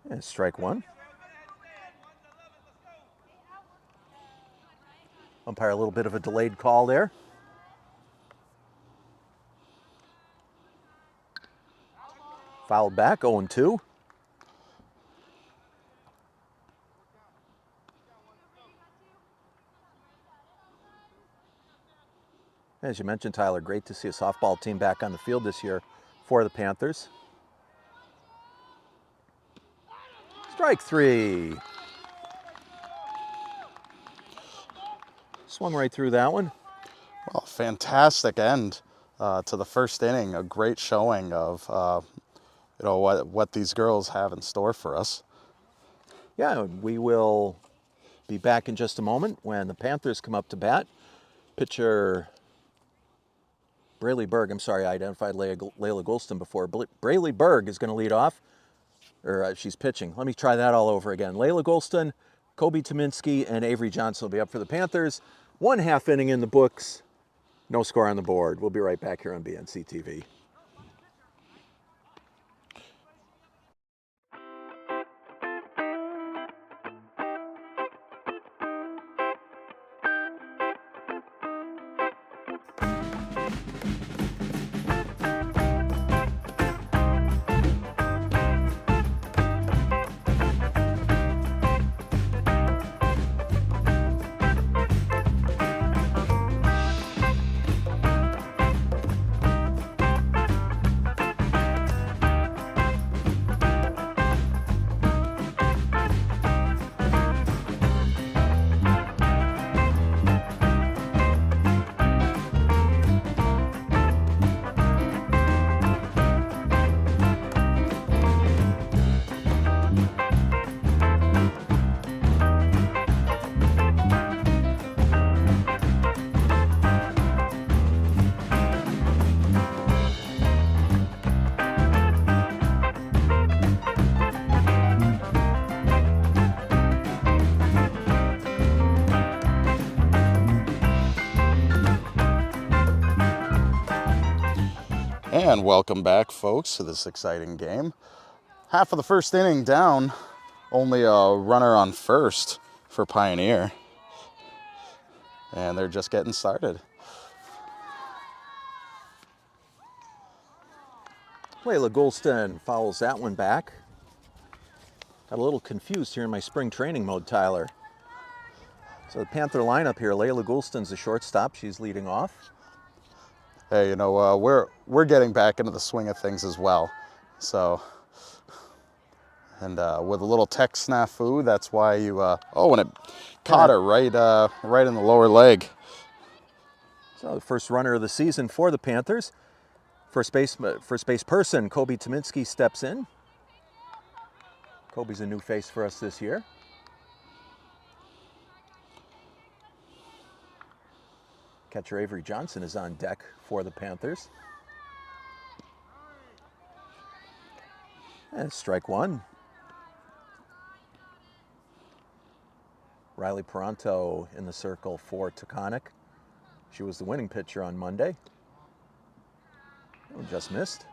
And strike one. Umpire, a little bit of a delayed call there. Fouled back, 0-2. As you mentioned, Tyler, great to see a softball team back on the field this year for the Panthers. Strike three. Swung right through that one. Well, fantastic end to the first inning. A great showing of what these girls have in store for us. Yeah, we will be back in just a moment when the Panthers come up to bat. Pitcher Braley Berg, I'm sorry, I identified Layla Goulston before. Braley Berg is going to lead off, or she's pitching. Let me try that all over again. Layla Goulston, Kobe Tominski, and Avery Johnson will be up for the Panthers. 1/2 inning in the books, no score on the board. We'll be right back here on BNC TV. And welcome back, folks, to this exciting game. Half of the first inning down, only a runner on first for Pioneer. And they're just getting started. Layla Goulston fouls that one back. Got a little confused here in my spring training mode, Tyler. So the Panther lineup here, Layla Goulston's the shortstop. She's leading off. Hey, we're getting back into the swing of things as well. So, and with a little tech snafu, that's why you, and it caught her right in the lower leg. So the first runner of the season for the Panthers. First base person, Kobe Tominski, steps in. Kobe's a new face for us this year. Catcher Avery Johnson is on deck for the Panthers. And strike one. Riley Peranto in the circle for Taconic. She was the winning pitcher on Monday. Oh, just missed.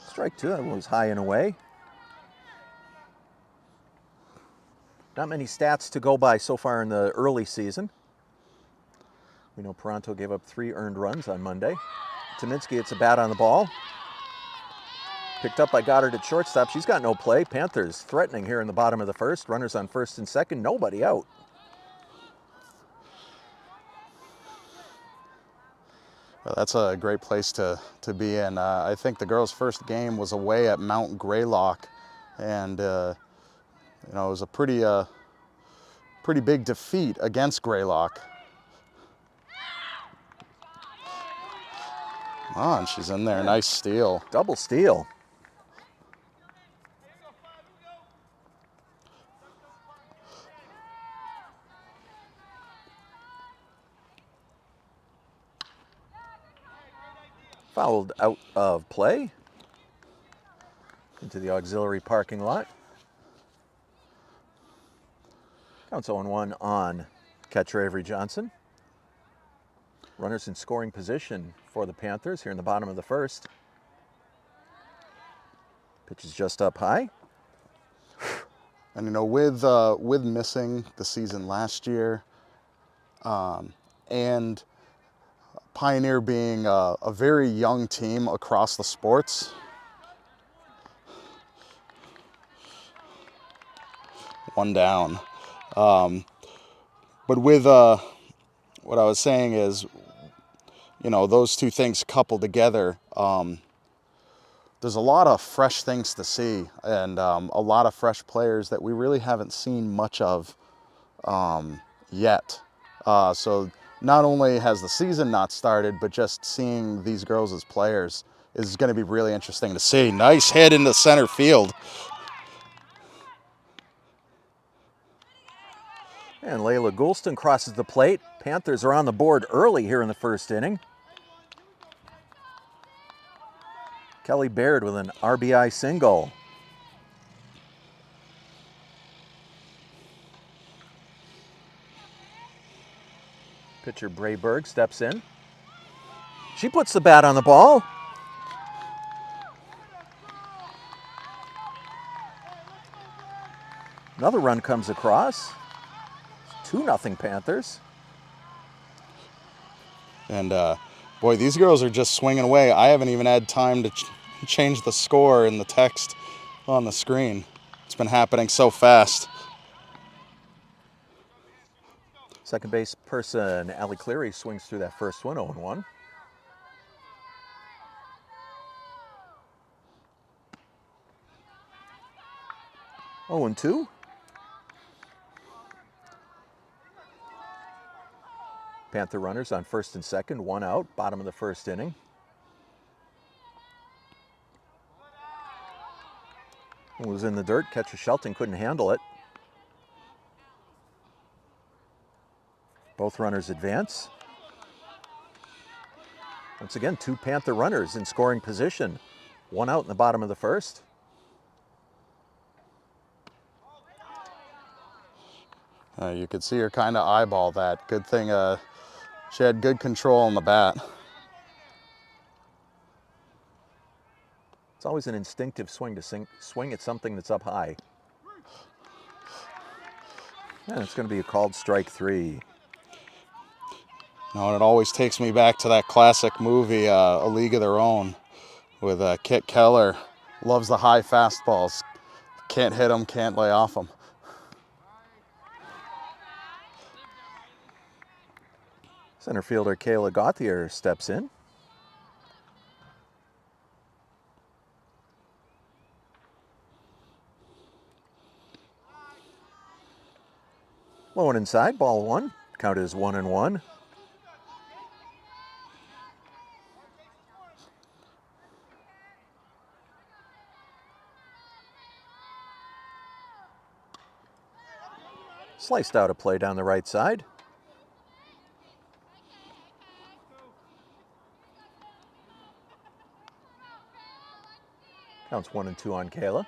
Strike two, that was high and away. Not many stats to go by so far in the early season. We know Peranto gave up 3 earned runs on Monday. Tominski hits a bat on the ball. Picked up by Goddard at shortstop. She's got no play. Panthers threatening here in the bottom of the first. Runners on first and second. Nobody out. Well, that's a great place to be in. I think the girls' first game was away at Mount Greylock, and it was a pretty big defeat against Greylock. Come on, she's in there. Nice steal. Double steal. Fouled out of play into the auxiliary parking lot. Counts 0-1 on catcher Avery Johnson. Runners in scoring position for the Panthers here in the bottom of the first. Pitch is just up high. And with missing the season last year, and Pioneer being a very young team across the sports, one down. But with what I was saying is, those two things coupled together, there's a lot of fresh things to see, and a lot of fresh players that we really haven't seen much of yet. So not only has the season not started, but just seeing these girls as players is going to be really interesting to see. Nice hit into center field. And Layla Goulston crosses the plate. Panthers are on the board early here in the first inning. Kelly Baird with an RBI single. Pitcher Brayberg steps in. She puts the bat on the ball. Another run comes across. 2-0 Panthers. And boy, these girls are just swinging away. I haven't even had time to change the score in the text on the screen. It's been happening so fast. Second base person Allie Cleary swings through that first one, 0-1. Oh, and 2. Panther runners on first and second, 1 out, bottom of the first inning. It was in the dirt. Catcher Shelton couldn't handle it. Both runners advance. Once again, 2 Panther runners in scoring position. 1 out in the bottom of the first. You could see her kind of eyeball that. Good thing she had good control on the bat. It's always an instinctive swing to swing at something that's up high. And it's going to be a called strike 3. And it always takes me back to that classic movie, A League of Their Own, with Kit Keller. Loves the high fastballs. Can't hit them, can't lay off them. Center fielder Kayla Gauthier steps in. Low and inside, ball 1. Count is 1-1. Sliced out a play down the right side. Counts 1-2 on Kayla.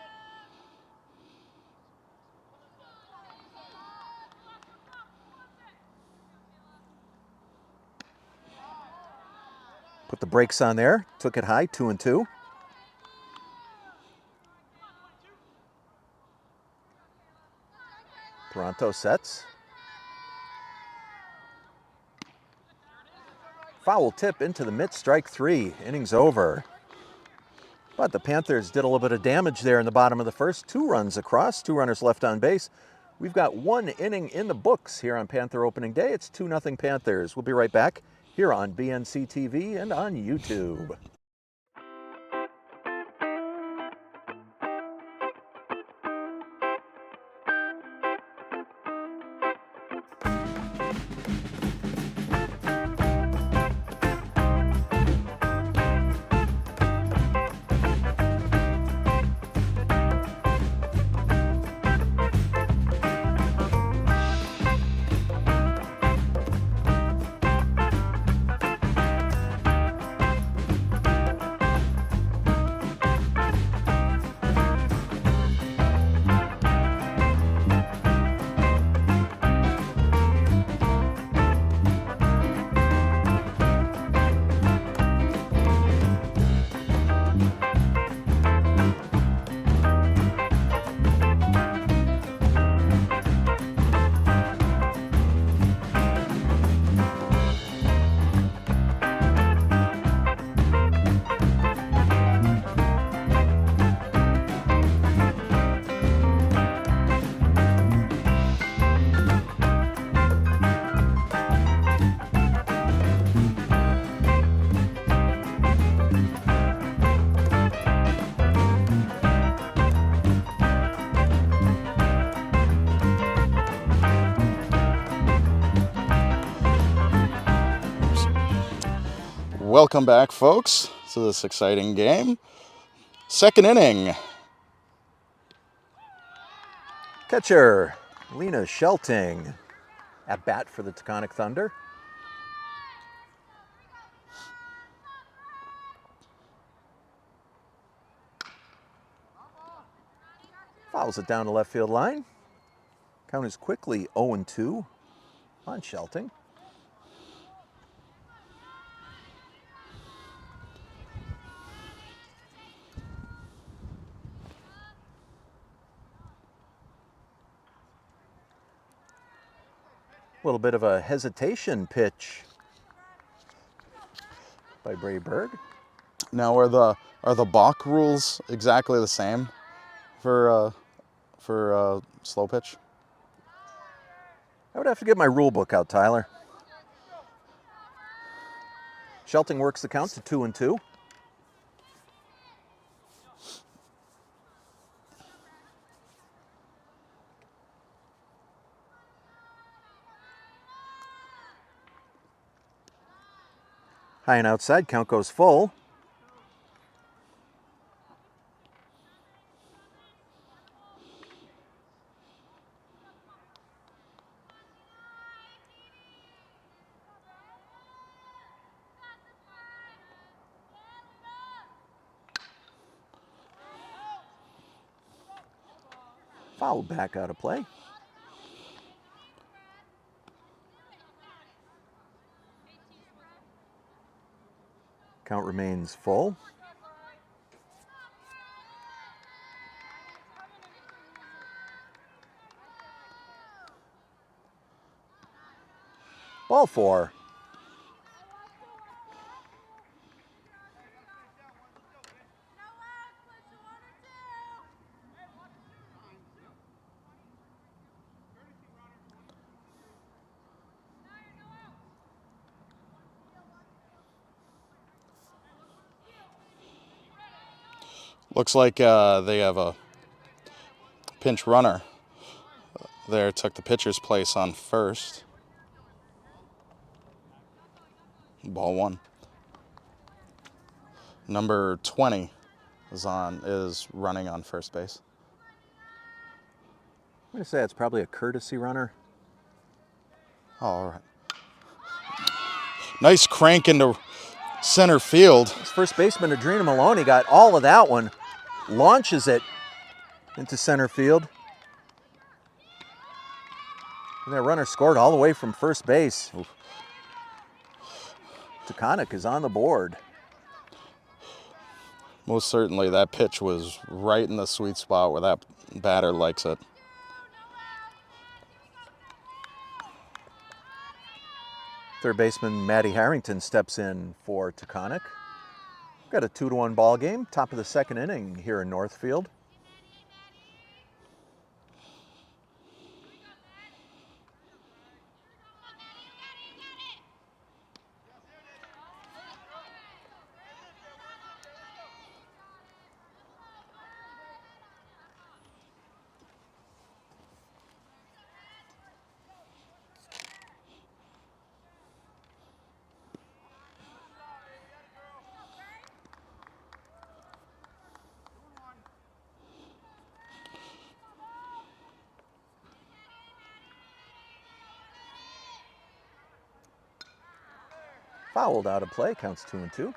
Put the brakes on there. Took it high, 2-2. Toronto sets. Foul tip into the mitt, strike 3. Inning's over. But the Panthers did a little bit of damage there in the bottom of the first. 2 runs across, 2 runners left on base. We've got 1 inning in the books here on Panther opening day. It's 2-0 Panthers. We'll be right back here on BNC TV and on YouTube. Welcome back, folks, to this exciting game. Second inning. Catcher, Lena Shelting, at bat for the Taconic Thunder. Fouls it down the left field line. Count is quickly 0-2 on Shelting. A little bit of a hesitation pitch by Bray Berg. Now, are the balk rules exactly the same for slow pitch? I would have to get my rule book out, Tyler. Shelting works the count to 2-2. High and outside, count goes full. Foul back out of play. Count remains full. Ball 4. Looks like they have a pinch runner there. Took the pitcher's place on first. Ball 1. Number 20 is running on first base. I'm going to say it's probably a courtesy runner. Oh, all right. Nice crank into center field. His first baseman, Adrena Maloney, got all of that one. Launches it into center field. And that runner scored all the way from first base. Oof. Taconic is on the board. Most certainly that pitch was right in the sweet spot where that batter likes it. Third baseman Maddie Harrington steps in for Taconic. Got a 2-1 ball game, top of the second inning here in Northfield. Fouled out of play, counts 2-2.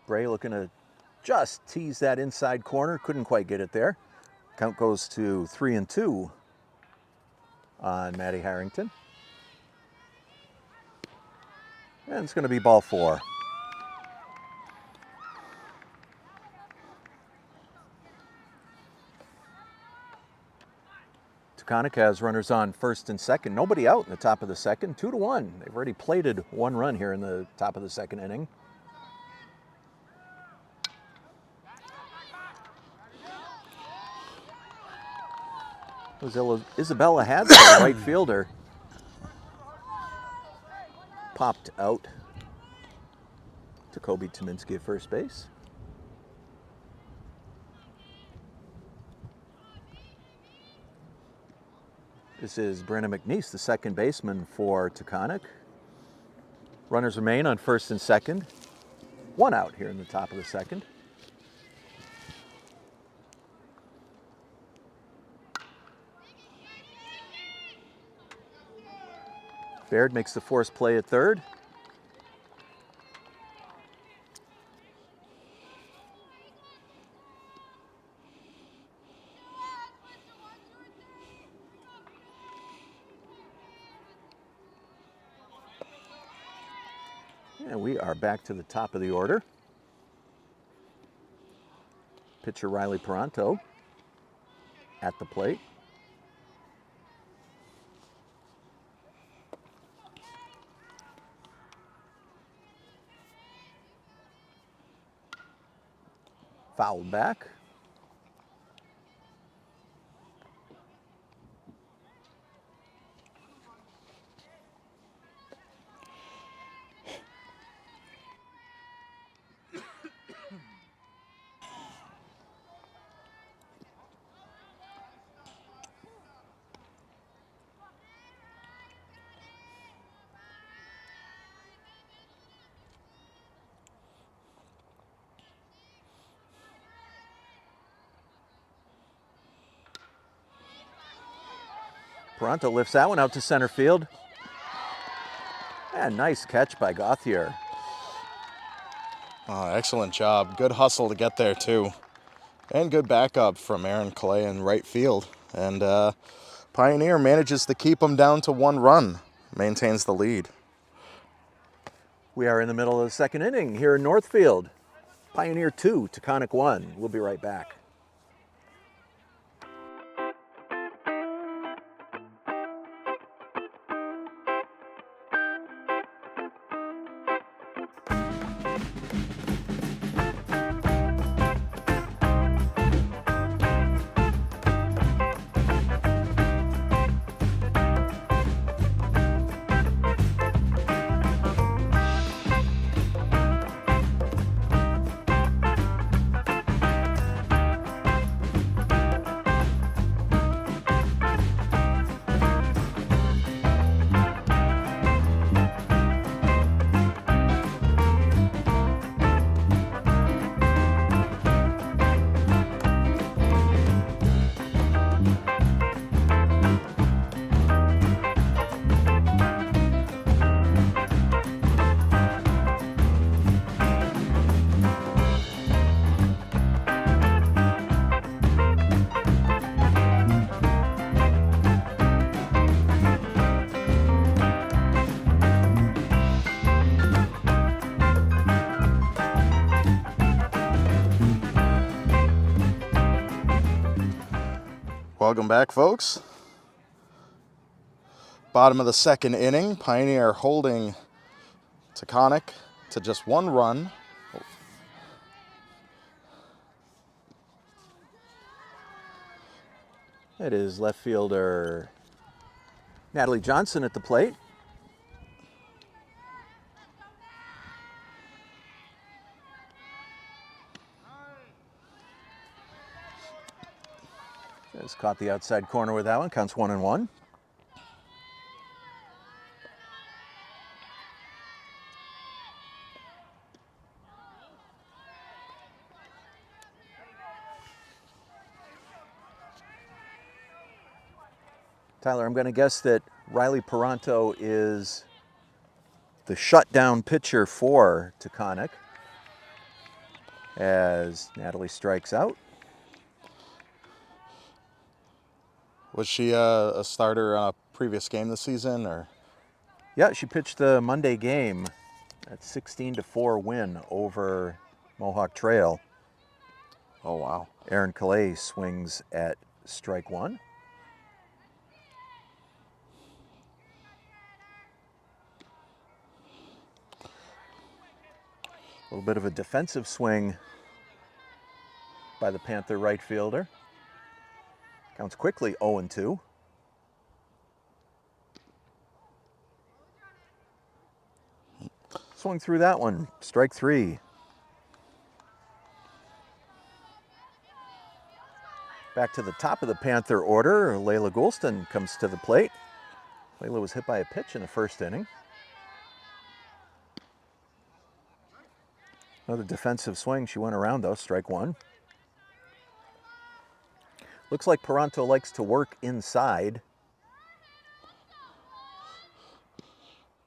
Bray looking to just tease that inside corner, couldn't quite get it there. Count goes to 3-2 on Maddie Harrington. And it's going to be ball 4. Taconic has runners on first and second. Nobody out in the top of the second. 2-1. They've already plated 1 run here in the top of the second inning. Was Isabella Hadley, the right fielder, popped out to Kobe Tominski at first base. This is Brennan McNeese, the second baseman for Taconic. Runners remain on first and second. One out here in the top of the second. Baird makes the forced play at third. And we are back to the top of the order. Pitcher Riley Peranto at the plate. Fouled back. Peranto lifts that one out to center field. And nice catch by Gauthier. Oh, excellent job. Good hustle to get there, too. And good backup from Aaron Clay in right field. And Pioneer manages to keep them down to 1 run. Maintains the lead. We are in the middle of the second inning here in Northfield. Pioneer 2, Taconic 1. We'll be right back. Welcome back, folks. Bottom of the second inning. Pioneer holding Taconic to just 1 run. It is left fielder Natalie Johnson at the plate. Just caught the outside corner with that one. Counts 1-1. Tyler, I'm going to guess that Riley Peranto is the shutdown pitcher for Taconic as Natalie strikes out. Was she a starter on a previous game this season, or? Yeah, she pitched the Monday game at 16-4 win over Mohawk Trail. Oh, wow. Aaron Calais swings at strike 1. A little bit of a defensive swing by the Panther right fielder. Counts quickly 0-2. Swung through that one. Strike 3. Back to the top of the Panther order. Layla Goulston comes to the plate. Layla was hit by a pitch in the first inning. Another defensive swing. She went around though. Strike 1. Looks like Paranto likes to work inside.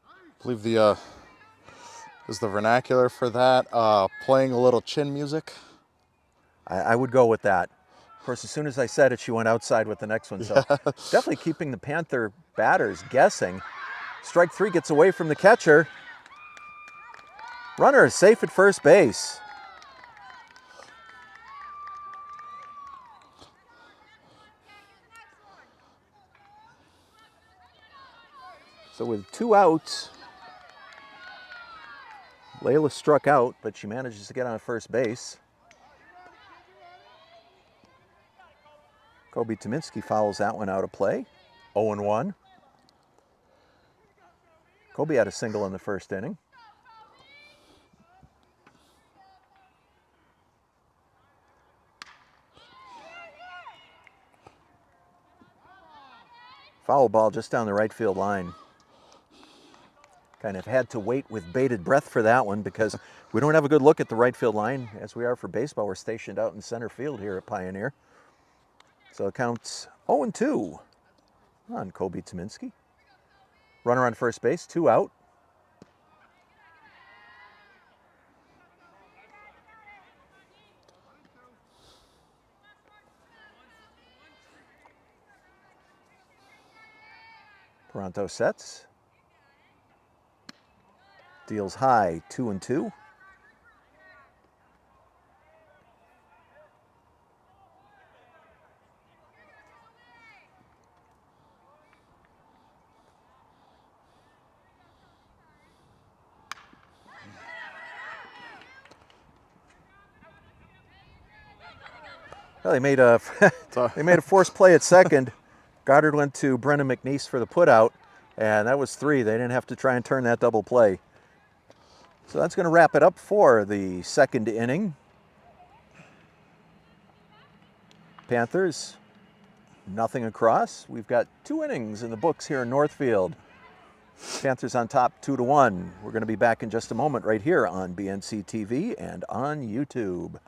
I believe the is the vernacular for that playing a little chin music. I would go with that. Of course, as soon as I said it, she went outside with the next one. So definitely keeping the Panther batters guessing. Strike 3 gets away from the catcher. Runner is safe at first base. So with 2 outs, Layla struck out, but she manages to get on first base. Kobe Tominski fouls that one out of play. 0-1. Kobe had a single in the first inning. Foul ball just down the right field line. Kind of had to wait with bated breath for that one because we don't have a good look at the right field line as we are for baseball. We're stationed out in center field here at Pioneer. So it counts 0-2 on Kobe Tominski. Runner on first base, 2 out. Paranto sets. Deals high, 2-2. Well, they made a forced play at second. Goddard went to Brennan McNeese for the putout, and that was 3. They didn't have to try and turn that double play. So that's going to wrap it up for the second inning. Panthers, nothing across. We've got 2 innings in the books here in Northfield. Panthers on top 2-1. We're going to be back in just a moment right here on BNC TV and on YouTube.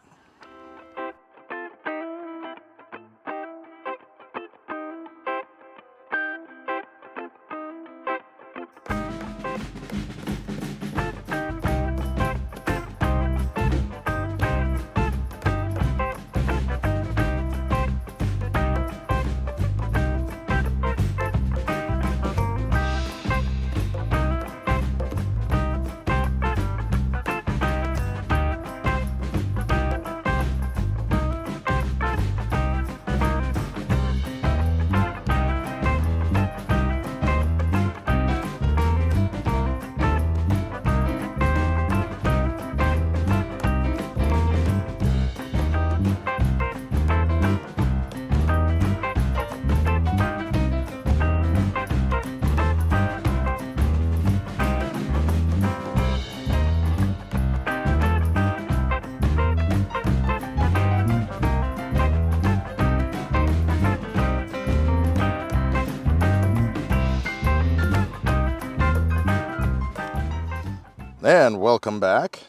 And welcome back.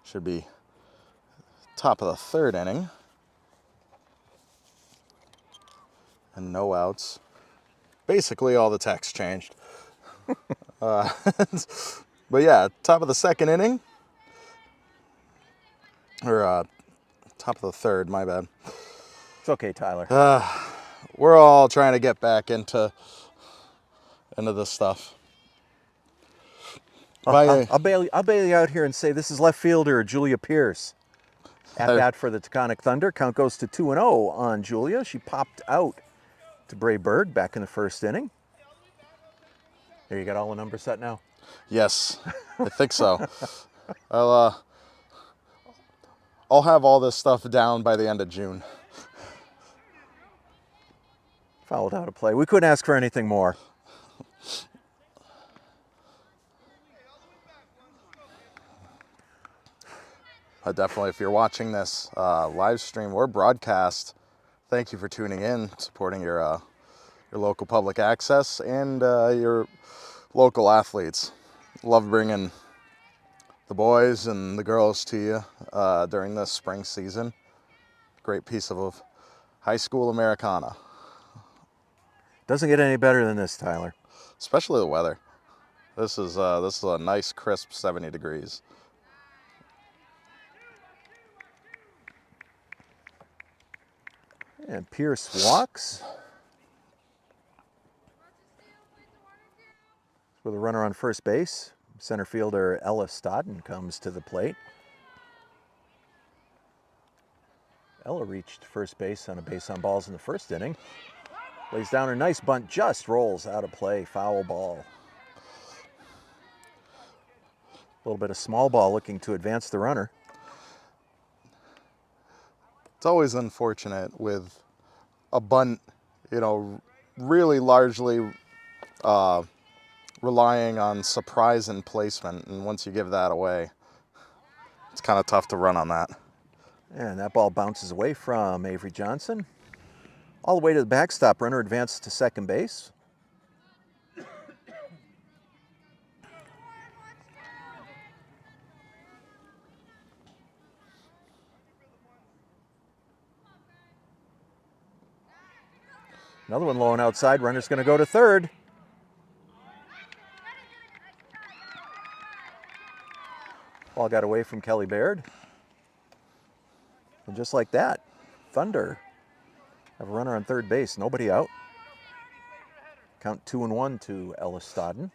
Should be top of the third inning. And no outs. Basically all the text changed. But yeah, top of the second inning. Or top of the third, my bad. It's okay, Tyler. We're all trying to get back into this stuff. I'll bail you out here and say this is left fielder Julia Pierce. At bat for the Taconic Thunder. Count goes to 2-0 on Julia. She popped out to Bray Bird back in the first inning. There, you got all the numbers set now? Yes, I think so. I'll I'll have all this stuff down by the end of June. Fouled out of play. We couldn't ask for anything more. Definitely, if you're watching this live stream or broadcast, thank you for tuning in, supporting your local public access and your local athletes. Love bringing the boys and the girls to you during the spring season. Great piece of high school Americana. Doesn't get any better than this, Tyler. Especially the weather. This is a nice crisp 70 degrees. And Pierce walks. With a runner on first base, center fielder Ella Stodden comes to the plate. Ella reached first base on a base on balls in the first inning. Lays down a nice bunt, just rolls out of play, foul ball. A little bit of small ball looking to advance the runner. It's always unfortunate with a bunt, you know, really largely relying on surprise and placement, and once you give that away, it's kind of tough to run on that. And that ball bounces away from Avery Johnson. All the way to the backstop, runner advances to second base. Another one low and outside, runner's going to go to third. Ball got away from Kelly Baird. And just like that, Thunder have a runner on third base, nobody out. Count 2-1 to Ella Stodden.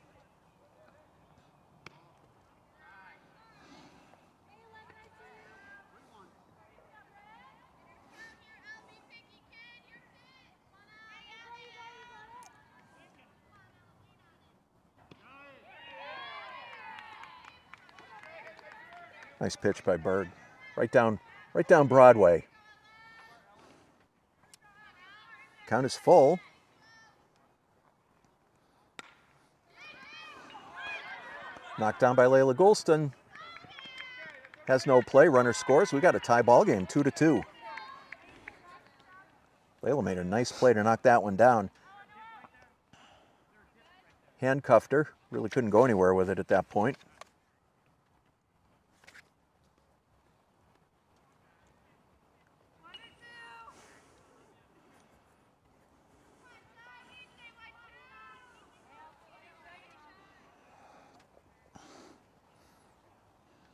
Nice pitch by Berg. Right down Broadway. Count is full. Knocked down by Layla Goulston. Has no play. Runner scores. We got a tie ball game, 2-2. Layla made a nice play to knock that one down. Handcuffed her. Really couldn't go anywhere with it at that point.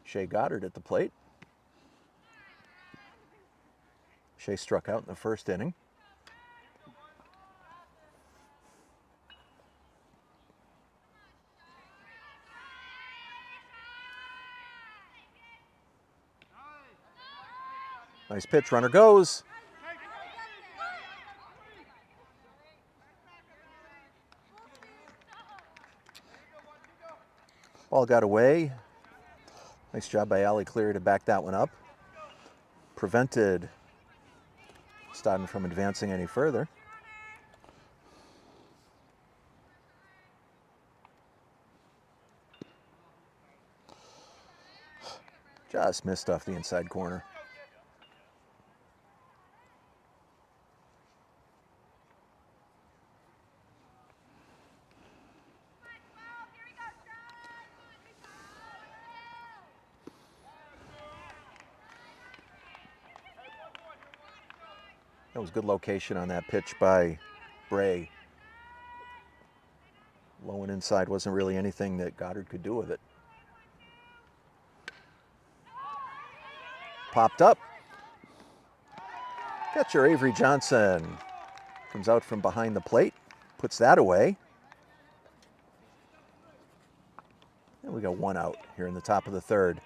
Shea Goddard at the plate. Shea struck out in the first inning. Nice pitch, runner goes. Ball got away. Nice job by Allie Cleary to back that one up. Prevented Stodden from advancing any further. Just missed off the inside corner. That was good location on that pitch by Bray. Low and inside wasn't really anything that Goddard could do with it. Popped up. Catcher Avery Johnson comes out from behind the plate, puts that away. And we got one out here in the top of the third.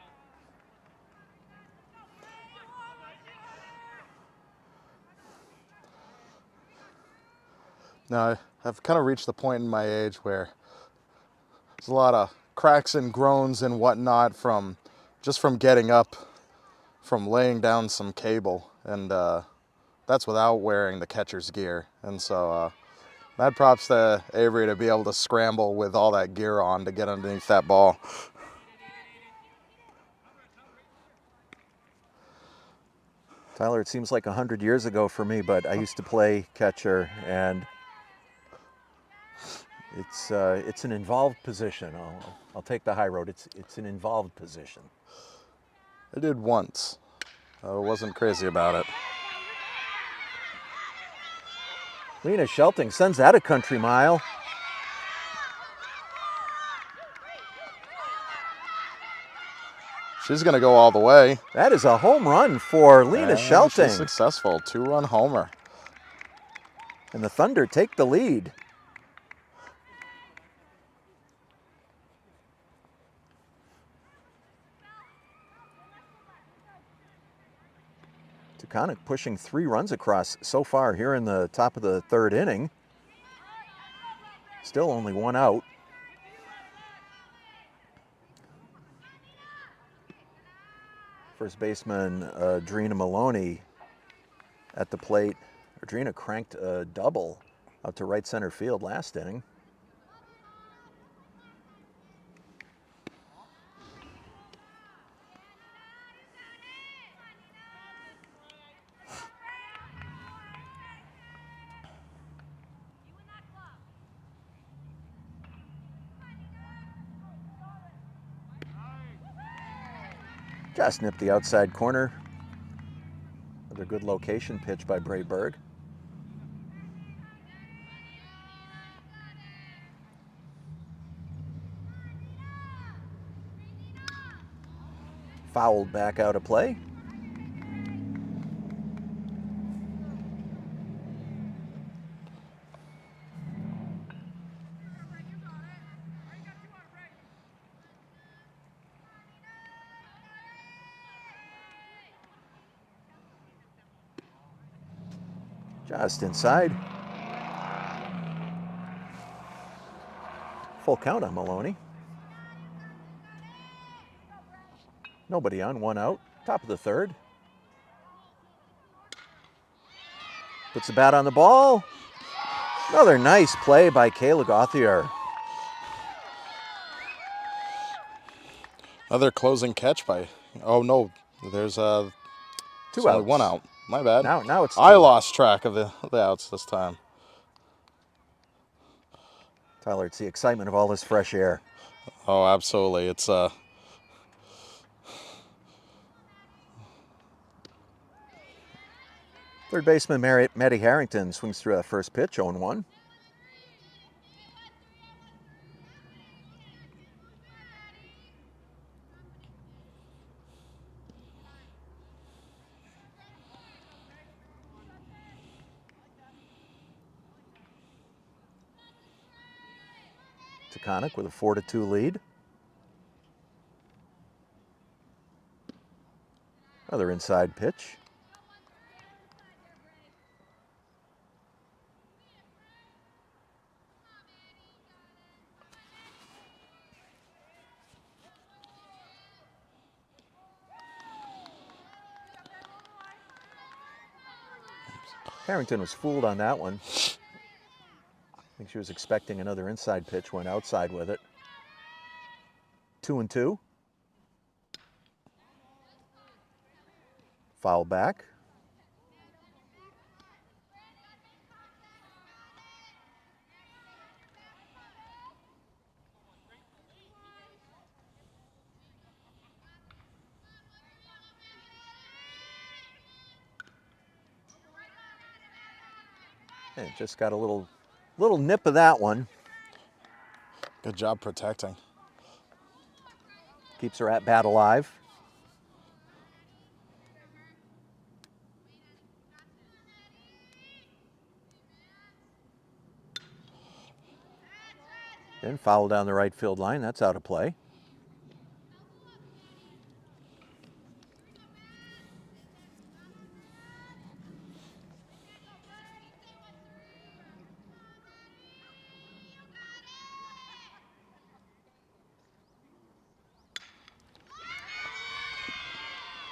Now, I've kind of reached the point in my age where there's a lot of cracks and groans and whatnot from getting up from laying down some cable, and that's without wearing the catcher's gear. And so mad props to Avery to be able to scramble with all that gear on to get underneath that ball. Tyler, it seems like 100 years ago for me, but I used to play catcher, and it's an involved position. I'll take the high road. It's an involved position. I did once. I wasn't crazy about it. Lena Shelting sends that a country mile. She's going to go all the way. That is a home run for Lena And Shelting. she's successful. 2-run homer. And the Thunder take the lead. Taconic pushing 3 runs across so far here in the top of the 3rd inning. Still only 1 out. First baseman Adrena Maloney at the plate. Adrena cranked a double out to right center field last inning. Just nipped the outside corner. Another good location pitch by Bray Berg. Fouled back out of play. Just inside. Full count on Maloney. Nobody on, 1 out. Top of the 3rd. Puts the bat on the ball. Another nice play by Kayla Gauthier. Another closing catch by... Oh, no. There's 2 only outs. 1 out. My bad. Now it's 2. I lost track of the outs this time. Tyler, it's the excitement of all this fresh air. Oh, absolutely. It's Third baseman Maddie Harrington swings through that first pitch, 0-1. Taconic with a 4-2 lead. Another inside pitch. Harrington was fooled on that one. I think she was expecting another inside pitch, went outside with it. 2-2. Foul back. And just got a little nip of that one. good job protecting. Keeps her at bat alive. And foul down the right field line. That's out of play.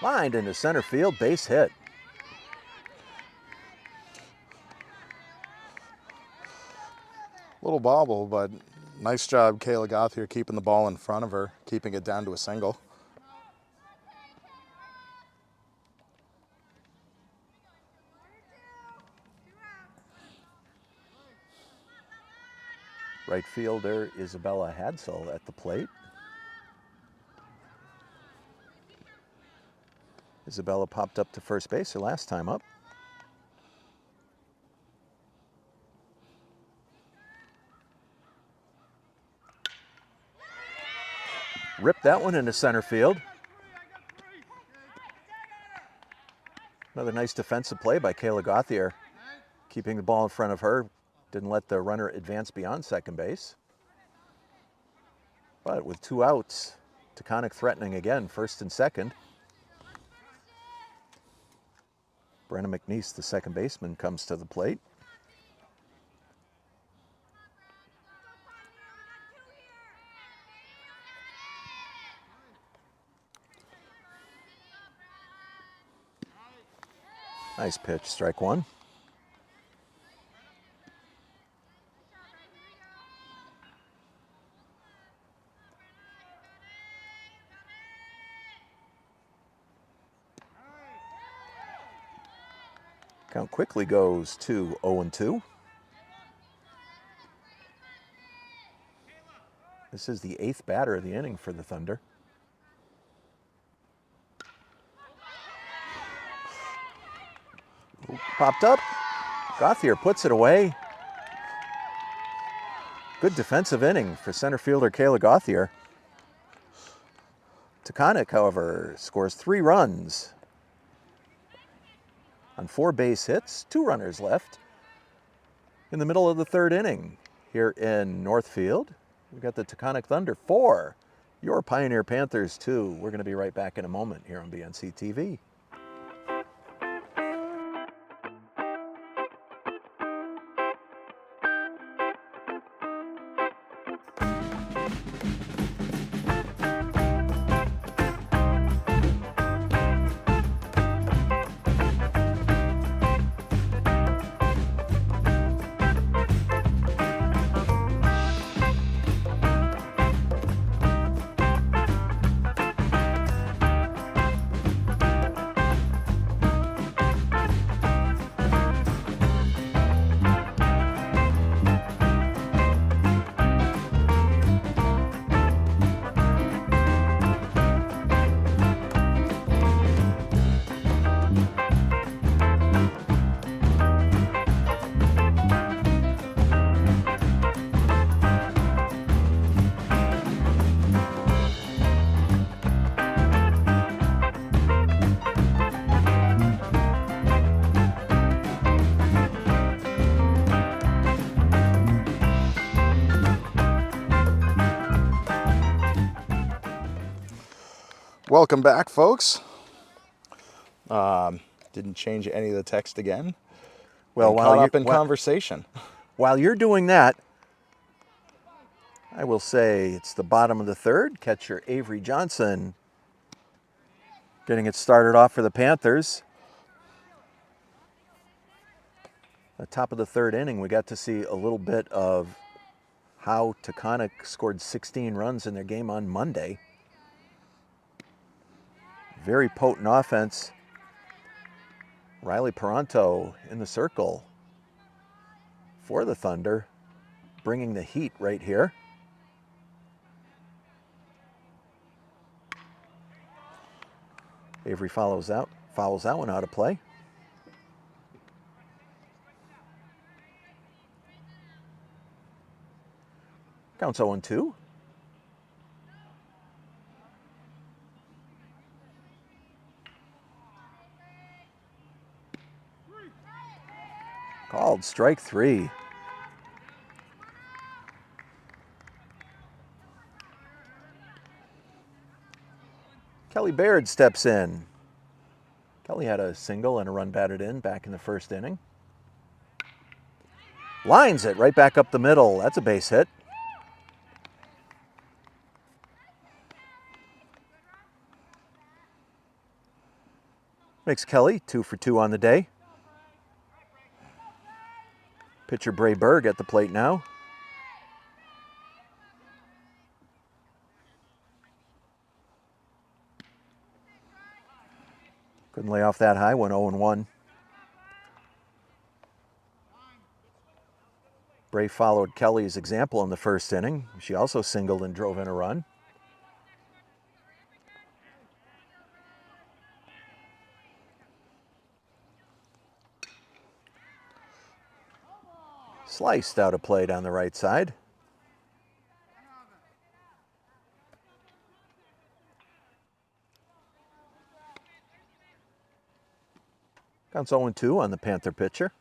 Lined into center field, base hit. Little bobble, but nice job, Kayla Gothier, keeping the ball in front of her, keeping it down to a single. Right fielder Isabella Hadsell at the plate. Isabella popped up to first base her last time up. Ripped that one into center field. Another nice defensive play by Kayla Gothier, keeping the ball in front of her. Didn't let the runner advance beyond second base. But with 2 outs, Taconic threatening again, first and second. Brenna McNeese, the second baseman, comes to the plate. Nice pitch, strike one. Count quickly goes to 0-2. This is the 8th batter of the inning for the Thunder. Popped up. Gothier puts it away. Good defensive inning for center fielder Kayla Gothier. Taconic, however, scores 3 runs on 4 base hits, 2 runners left in the middle of the 3rd inning here in Northfield. We've got the Taconic Thunder 4, your Pioneer Panthers 2. We're going to be right back in a moment here on BNC TV. Welcome back, folks. Didn't change any of the text again. Well, Caught up in conversation. While you're doing that, I will say it's the bottom of the 3rd. Catcher Avery Johnson getting it started off for the Panthers. At the top of the 3rd inning, we got to see a little bit of how Taconic scored 16 runs in their game on Monday. Very potent offense. Riley Peranto in the circle for the Thunder, bringing the heat right here. Avery fouls that one out of play. Counts 0-2. Called strike 3. Kelly Baird steps in. Kelly had a single and a run batted in back in the 1st inning. Lines it right back up the middle. That's a base hit. Makes Kelly 2 for 2 on the day. Pitcher Bray Berg at the plate now. Couldn't lay off that high, went 0-1. Bray followed Kelly's example in the first inning. She also singled and drove in a run. Sliced out of play down the right side. Counts 0-2 on the Panther pitcher.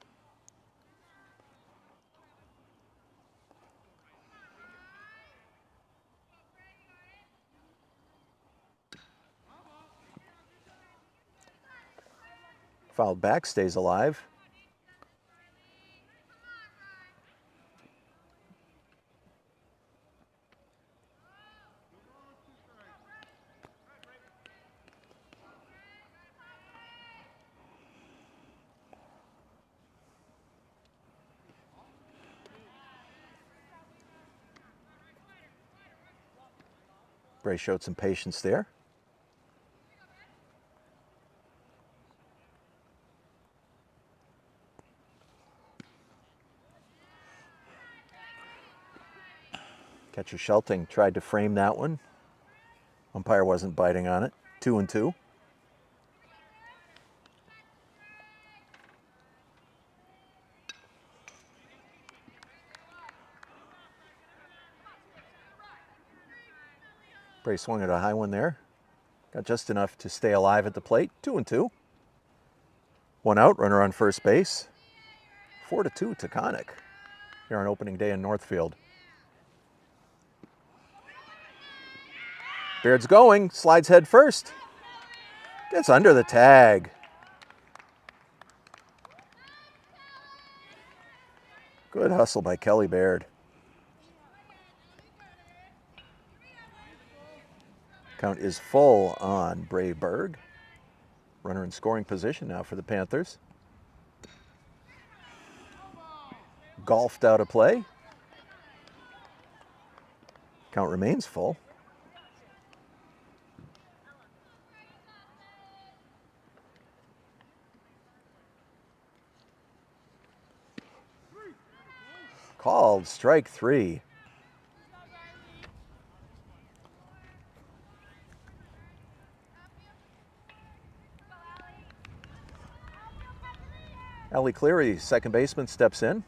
Fouled back, stays alive. Bray showed some patience there. Catcher Shelting tried to frame that one. Umpire wasn't biting on it. 2-2. Bray swung at a high one there. Got just enough to stay alive at the plate. 2-2. One out, runner on first base. 4-2 Taconic here on opening day in Northfield. Baird's going, slides head first. Gets under the tag. Good hustle by Kelly Baird. Count is full on Bray Berg. Runner in scoring position now for the Panthers. Golfed out of play. Count remains full. Called strike 3. Allie Cleary, second baseman, steps in.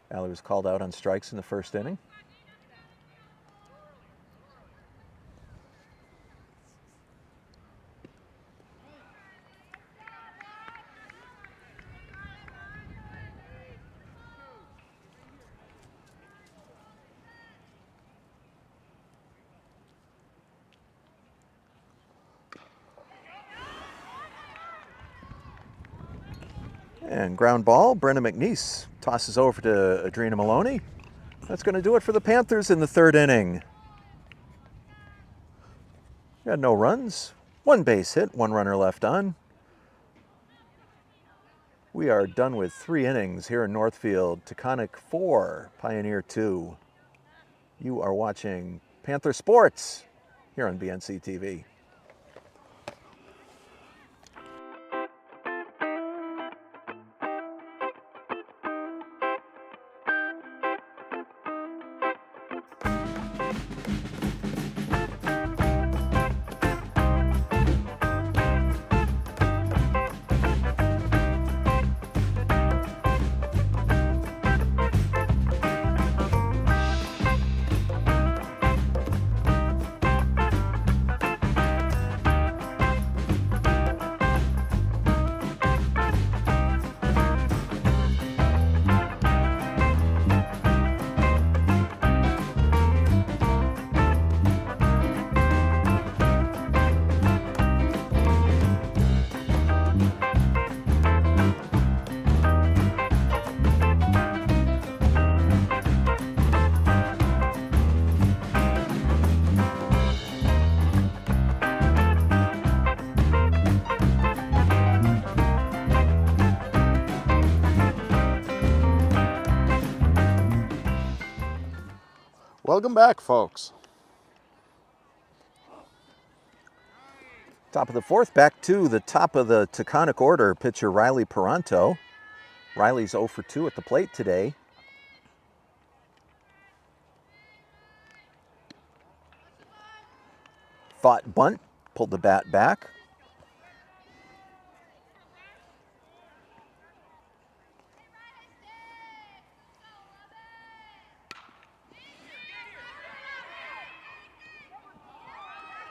Allie was called out on strikes in the first inning. And ground ball, Brenna McNeese tosses over to Adrena Maloney. That's going to do it for the Panthers in the third inning. Got no runs, one base hit, one runner left on. We are done with 3 innings here in Northfield. Taconic 4, Pioneer 2. You are watching Panther Sports here on BNC TV. Welcome back, folks. Top of the fourth, back to the top of the Taconic order, pitcher Riley Peranto. Riley's 0 for 2 at the plate today. Fought bunt, pulled the bat back.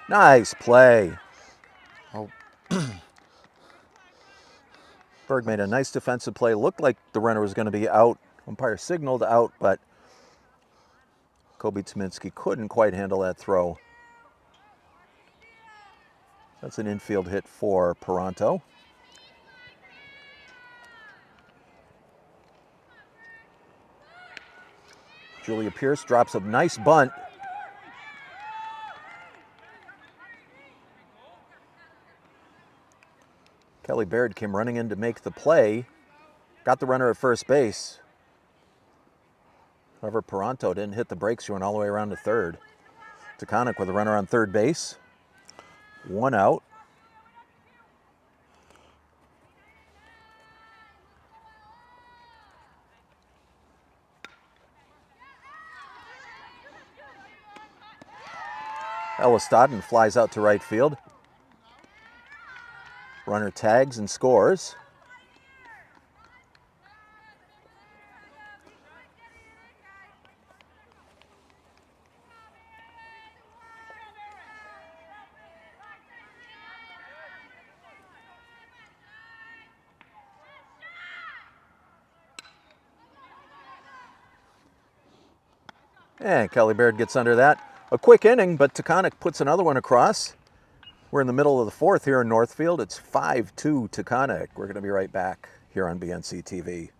Nice play. Oh. Berg made a nice defensive play. Looked like the runner was going to be out. Umpire signaled out, but Kobe Tominski couldn't quite handle that throw. That's an infield hit for Peranto. Julia Pierce drops a nice bunt. Kelly Baird came running in to make the play. Got the runner at first base. However, Peranto didn't hit the brakes. She went all the way around to third. Taconic with a runner on third base. 1 out. Ella Stodden flies out to right field. Runner tags and scores. And Kelly Baird gets under that. A quick inning, but Taconic puts another one across. We're in the middle of the fourth here in Northfield. It's 5-2 Taconic. We're going to be right back here on BNC TV.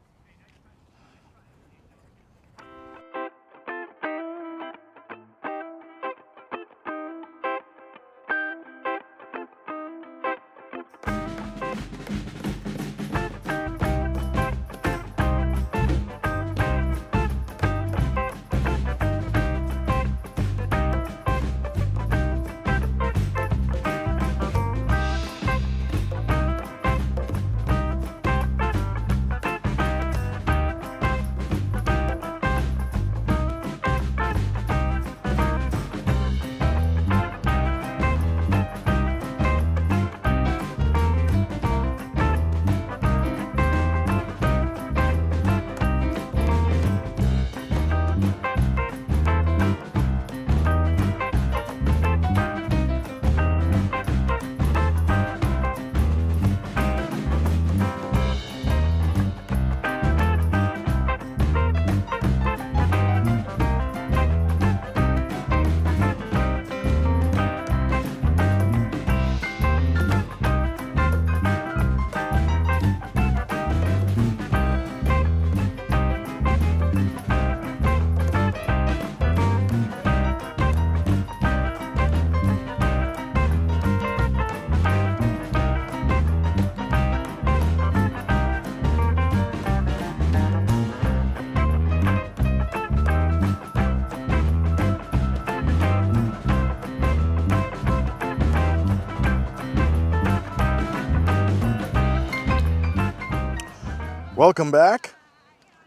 Welcome back.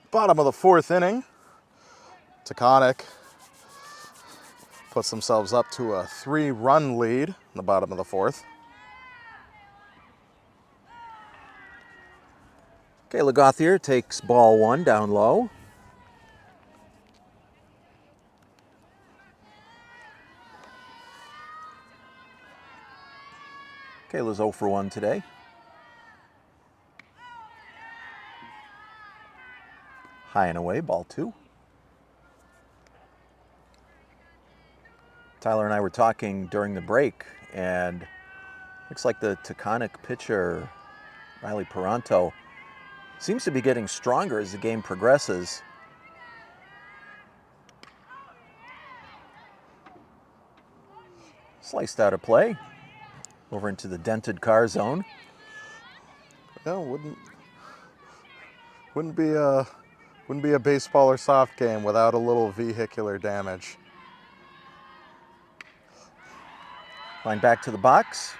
Bottom of the fourth inning. Taconic puts themselves up to a 3-run lead in the bottom of the fourth. Kayla Gauthier takes ball 1 down low. Kayla's 0 for 1 today. High and away, ball 2. Tyler and I were talking during the break, and looks like the Taconic pitcher, Riley Peranto, seems to be getting stronger as the game progresses. Sliced out of play, over into the dented car zone. Yeah, wouldn't be Wouldn't be a baseball or soft game without a little vehicular damage. Line back to the box.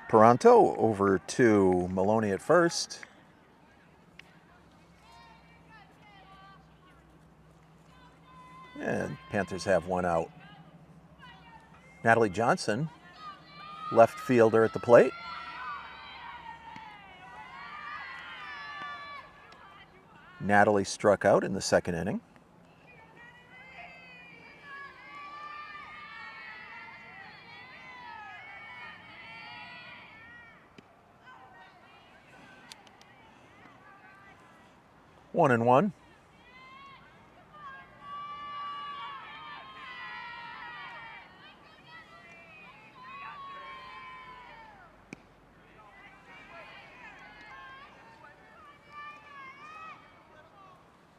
Peranto over to Maloney at first. And Panthers have one out. Natalie Johnson, left fielder at the plate. Natalie struck out in the second inning. One and one.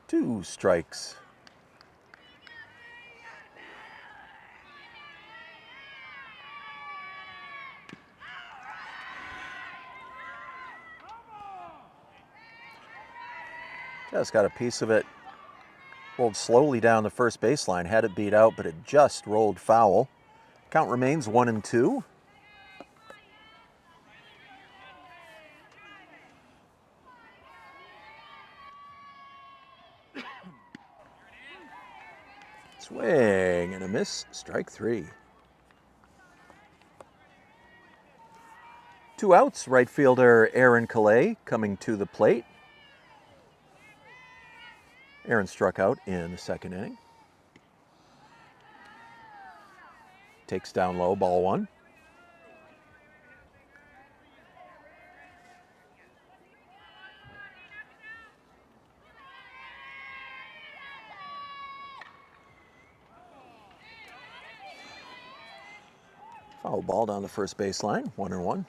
Two strikes. Just got a piece of it. Rolled slowly down the first baseline. Had it beat out, but it just rolled foul. Count remains 1-2. Swing and a miss. Strike three. Two outs. Right fielder Aaron Calais coming to the plate. Aaron struck out in the second inning. Takes down low, ball one. Foul ball down the first baseline, 1-1.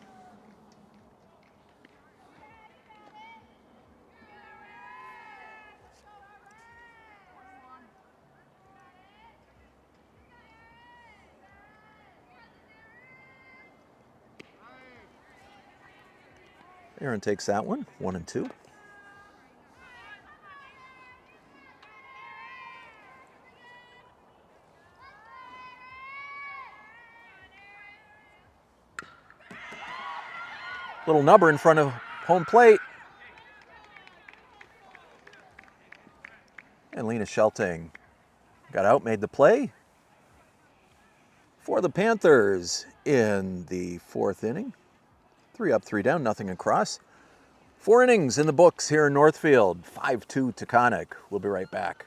Aaron takes that one, 1-2. Little nubber in front of home plate. And Lena Shelting got out, made the play for the Panthers in the fourth inning. 3 up, 3 down, nothing across. 4 innings in the books here in Northfield. 5-2 Taconic. We'll be right back.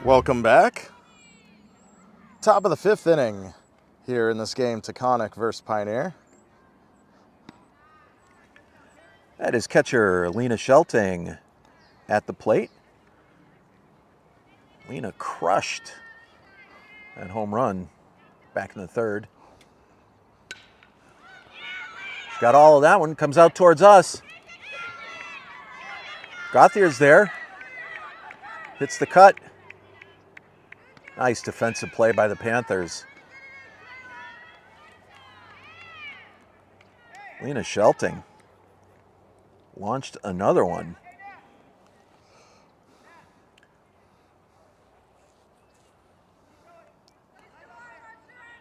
Welcome back. Top of the 5th inning here in this game, Taconic versus Pioneer. That is catcher Lena Shelting at the plate. Lena crushed that home run back in the third. She's got all of that one, comes out towards us. Gauthier's there, hits the cut. Nice defensive play by the Panthers. Lena Shelting launched another one.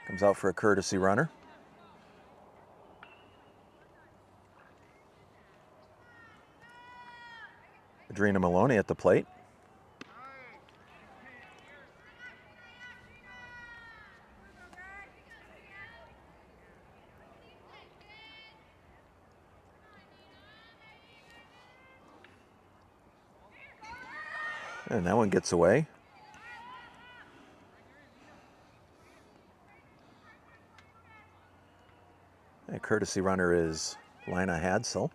Comes out for a courtesy runner. Adrena Maloney at the plate. And that one gets away. A courtesy runner is Lina Hadsel.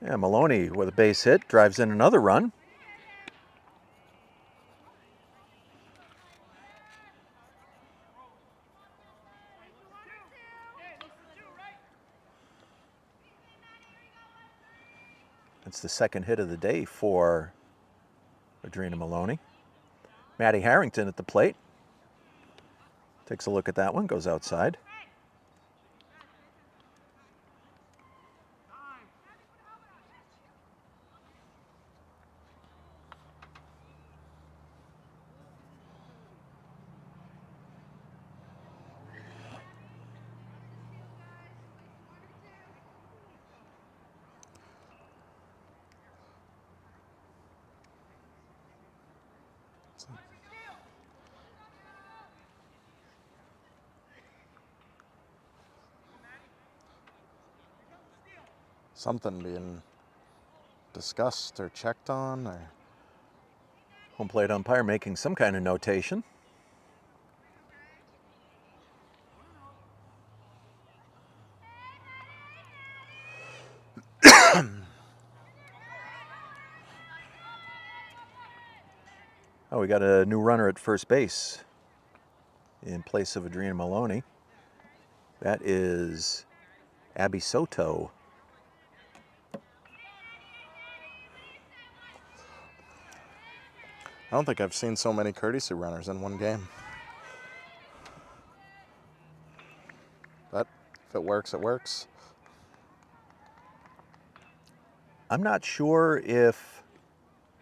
Yeah, Maloney with a base hit drives in another run. It's the second hit of the day for Adrena Maloney. Maddie Harrington at the plate. Takes a look at that one, goes outside. Something being discussed or checked on, or Home plate umpire making some kind of notation. Oh, we got a new runner at first base in place of Adrena Maloney. That is Abby Soto. I don't think I've seen so many courtesy runners in one game. But if it works, it works. I'm not sure if,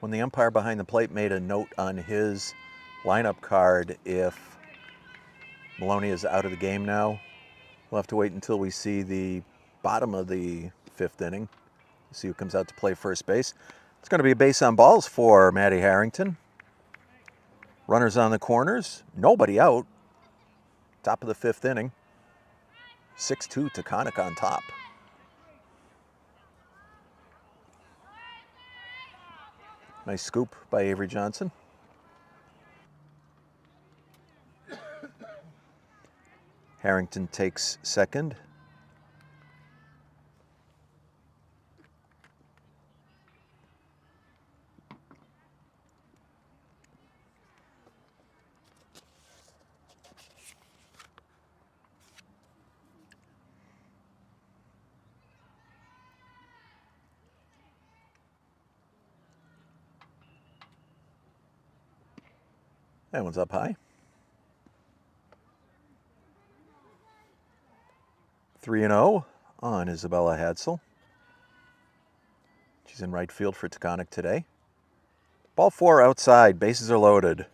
when the umpire behind the plate made a note on his lineup card, if Maloney is out of the game now. We'll have to wait until we see the bottom of the fifth inning. See who comes out to play first base. It's going to be a base on balls for Maddie Harrington. Runners on the corners, nobody out. Top of the fifth inning. 6-2 Taconic on top. Nice scoop by Avery Johnson. Harrington takes second. That one's up high. 3-0 on Isabella Hadsel. She's in right field for Taconic today. Ball 4 outside, bases are loaded.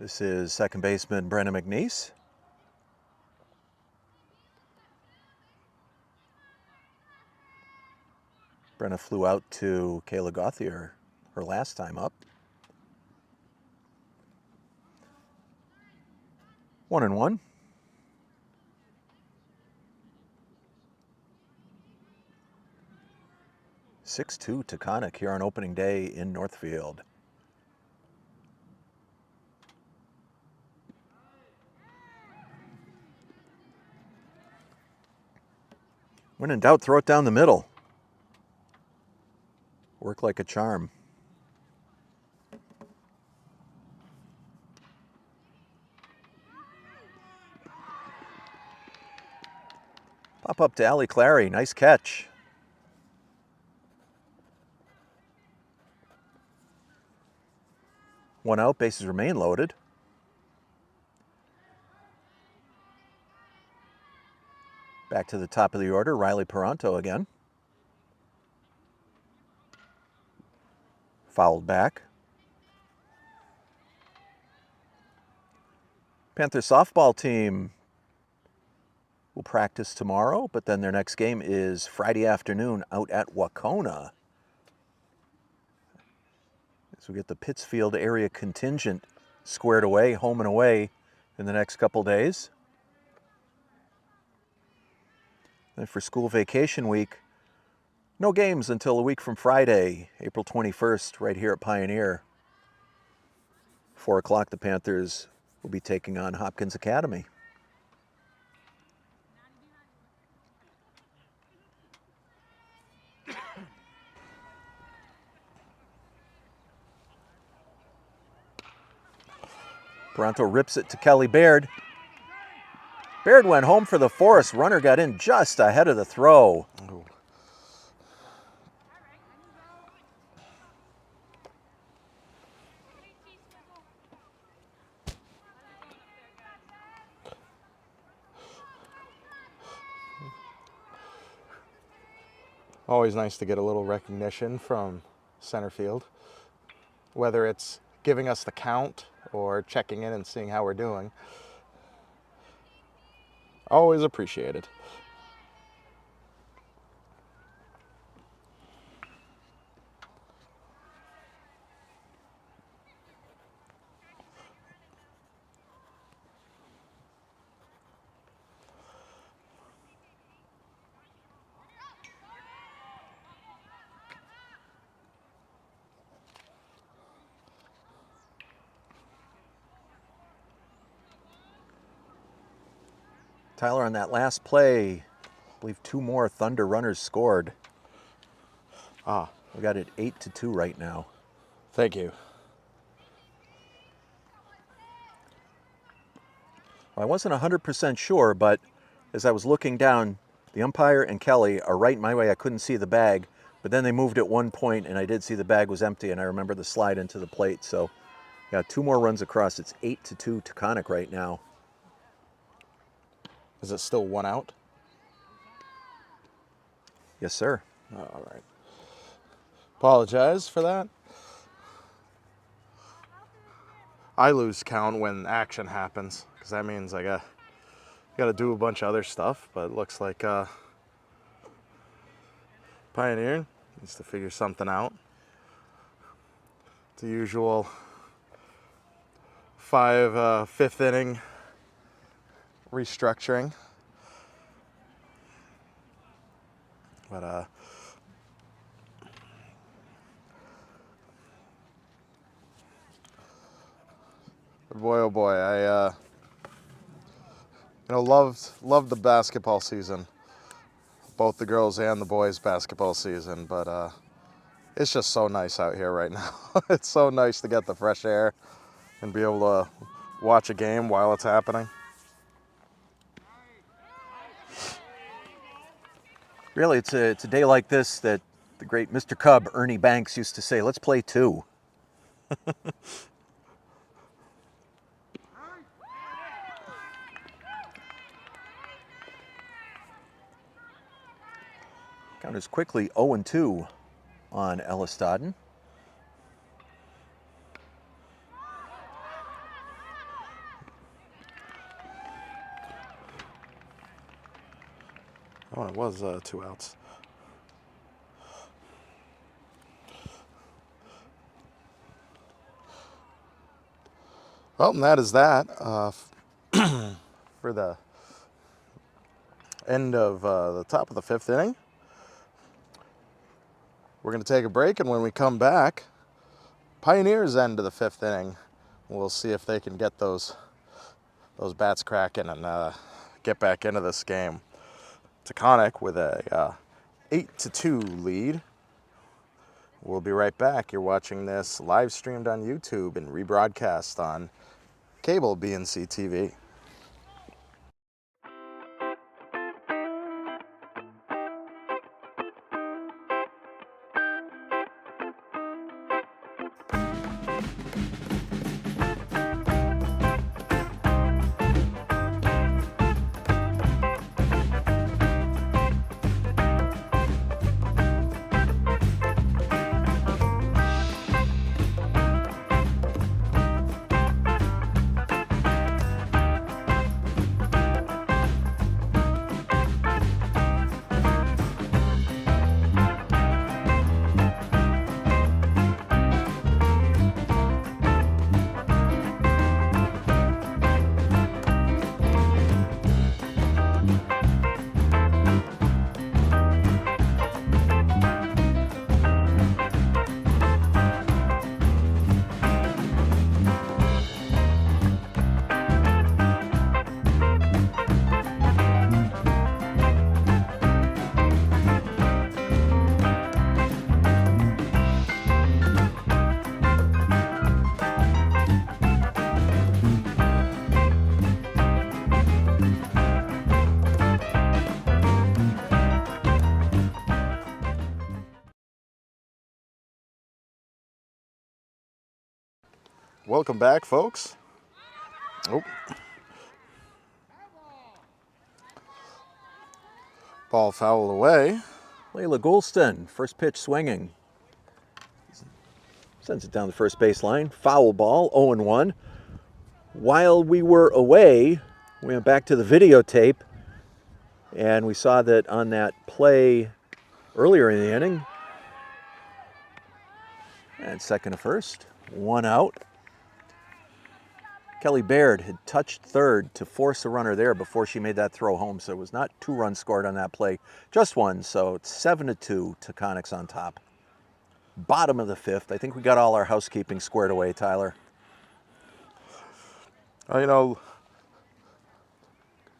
This is second baseman Brenna McNeese. Brenna flew out to Kayla Gauthier her last time up. 1-1. Six-2 Taconic here on opening day in Northfield. When in doubt, throw it down the middle. Work like a charm. Pop up to Allie Clary. Nice catch. One out, bases remain loaded. Back to the top of the order, Riley Peranto again. Fouled back. Panther softball team will practice tomorrow, but then their next game is Friday afternoon out at Wacona. So we get the Pittsfield area contingent squared away, home and away, in the next couple days. Then for school vacation week, no games until a week from Friday, April 21st, right here at Pioneer. 4 o'clock, the Panthers will be taking on Hopkins Academy. Peranto rips it to Kelly Baird. Baird went home for the force. Runner got in just ahead of the throw. Oh. Always nice to get a little recognition from center field, whether it's giving us the count or checking in and seeing how we're doing. Always appreciated. Tyler, on that last play, I believe 2 more Thunder runners scored. We got it 8-2 right now. Thank you. Well, I wasn't 100% sure, but as I was looking down, the umpire and Kelly are right my way. I couldn't see the bag, but then they moved at one point, and I did see the bag was empty, and I remember the slide into the plate. So, yeah, 2 more runs across. It's 8-2 Taconic right now. Is it still 1 out? Yes, sir. Oh, all right. Apologize for that. I lose count when action happens, because that means I got to do a bunch of other stuff, but it looks like Pioneer needs to figure something out. The usual 5 inning restructuring. But boy, oh boy, I loved the basketball season, both the girls and the boys basketball season. But it's just so nice out here right now. It's so nice to get the fresh air and be able to watch a game while it's happening. Really, it's a day like this that the great Mr. Cub, Ernie Banks, used to say, let's play 2. Counters quickly 0-2 on Ellis Stodden. Oh, it was 2 outs. Well, and that is that for the end of the top of the 5th inning. We're going to take a break, and when we come back, Pioneers end of the 5th inning. We'll see if they can get those bats cracking and get back into this game. Taconic with a 8-2 lead. We'll be right back. You're watching this live streamed on YouTube and rebroadcast on cable BNC TV. Welcome back, folks. Oh. Ball foul away. Layla Goulston, first pitch swinging. Sends it down the first baseline. Foul ball, 0-1. While we were away, we went back to the videotape, and we saw that on that play earlier in the inning, and second to first, one out. Kelly Baird had touched third to force a runner there before she made that throw home, so it was not 2 runs scored on that play, just 1, so it's 7-2, Taconic's on top. Bottom of the 5th. I think we got all our housekeeping squared away, Tyler. You know,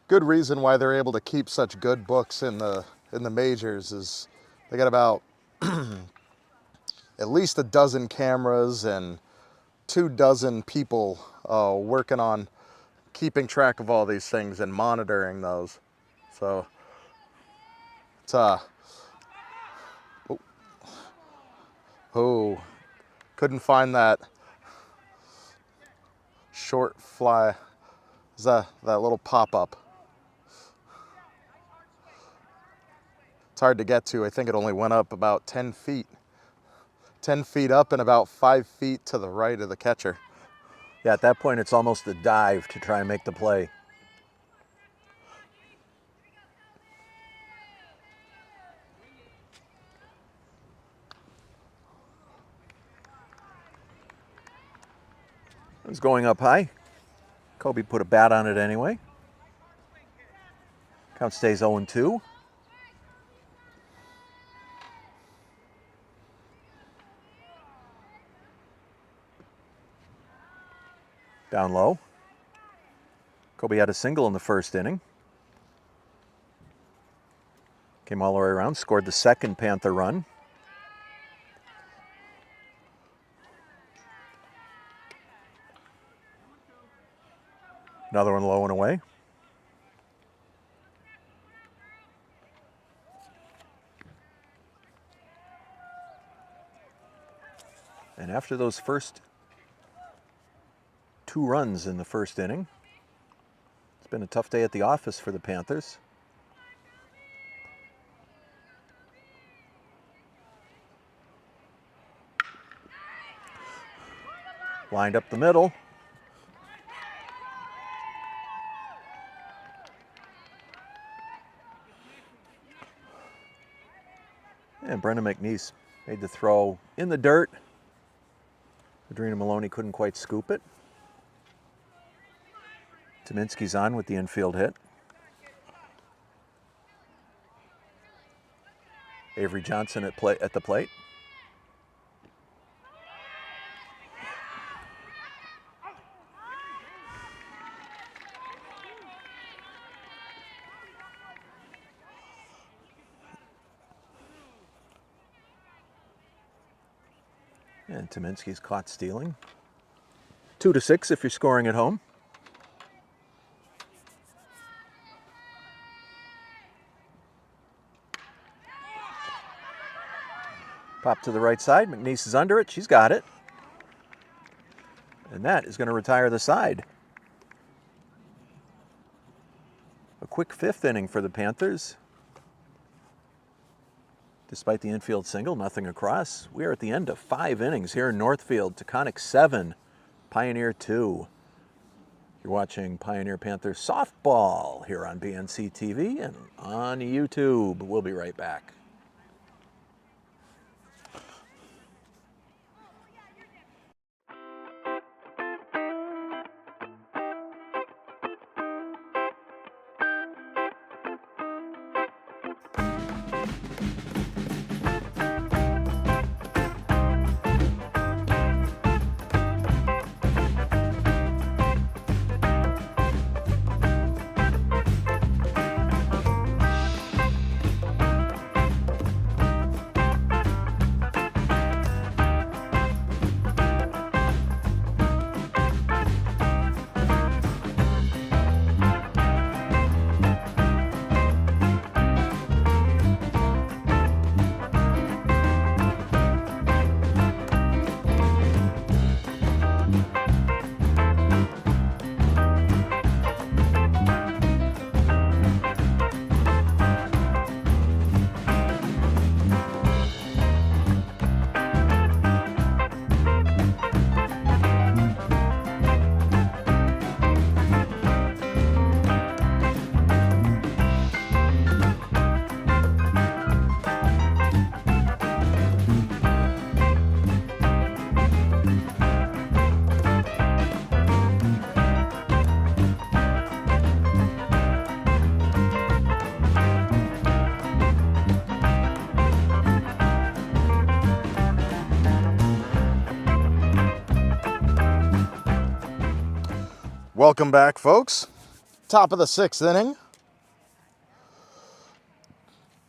good reason why they're able to keep such good books in the majors is they got about at least a dozen cameras and 24 people working on keeping track of all these things and monitoring those. So it's couldn't find that short fly. Is that little pop-up? It's hard to get to. I think it only went up about 10 feet. 10 feet up and about 5 feet to the right of the catcher. Yeah, at that point, it's almost a dive to try and make the play. It was going up high. Kobe put a bat on it anyway. Count stays 0-2. Down low. Kobe had a single in the first inning. Came all the way around, scored the second Panther run. Another one low and away. And after those first 2 runs in the first inning, it's been a tough day at the office for the Panthers. Lined up the middle. And Brendan McNeese made the throw in the dirt. Adrena Maloney couldn't quite scoop it. Tominski's on with the infield hit. Avery Johnson at the plate. And Tominski's caught stealing. 2-6 if you're scoring at home. Pop to the right side. McNeese is under it. She's got it. And that is going to retire the side. A quick 5th inning for the Panthers. Despite the infield single, nothing across. We are at the end of 5 innings here in Northfield. Taconic 7, Pioneer 2. You're watching Pioneer Panthers softball here on BNC TV and on YouTube. We'll be right back. Welcome back, folks. Top of the 6th inning.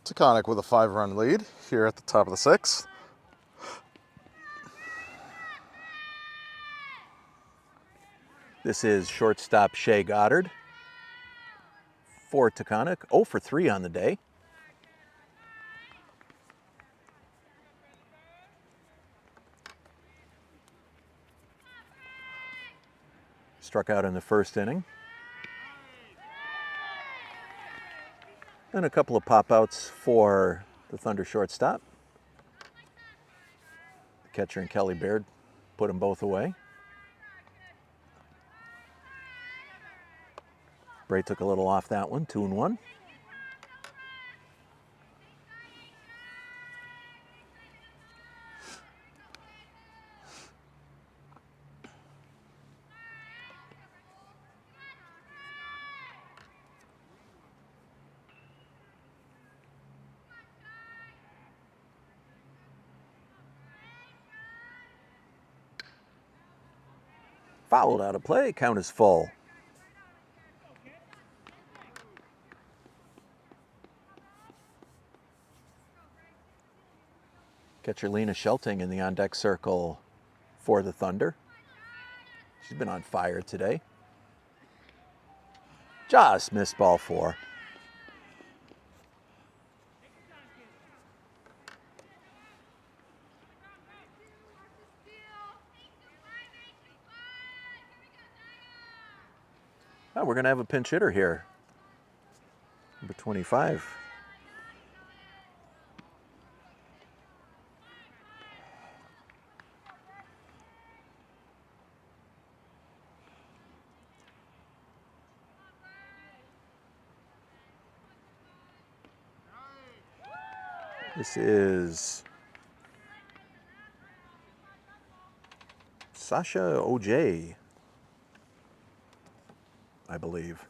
Taconic with a 5-run lead here at the top of the 6th. This is shortstop Shea Goddard for Taconic. 0 for 3 on the day. Struck out in the 1st inning. And a couple of pop-outs for the Thunder shortstop. The catcher and Kelly Baird put them both away. Bray took a little off that one, 2-1. Fouled out of play, count is full. Catcher Lena Shelting in the on-deck circle for the Thunder. She's been on fire today. Just missed ball 4. Oh, we're going to have a pinch hitter here. Number 25. This is Sasha OJ, I believe.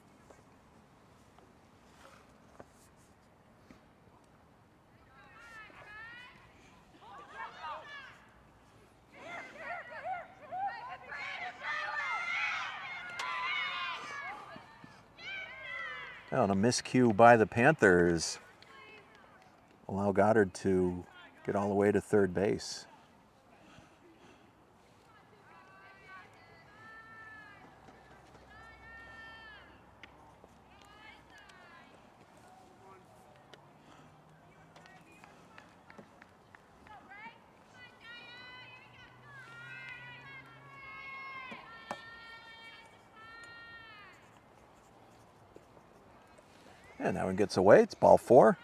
Oh, and a miscue by the Panthers. Allow Goddard to get all the way to third base. And that one gets away. It's ball 4.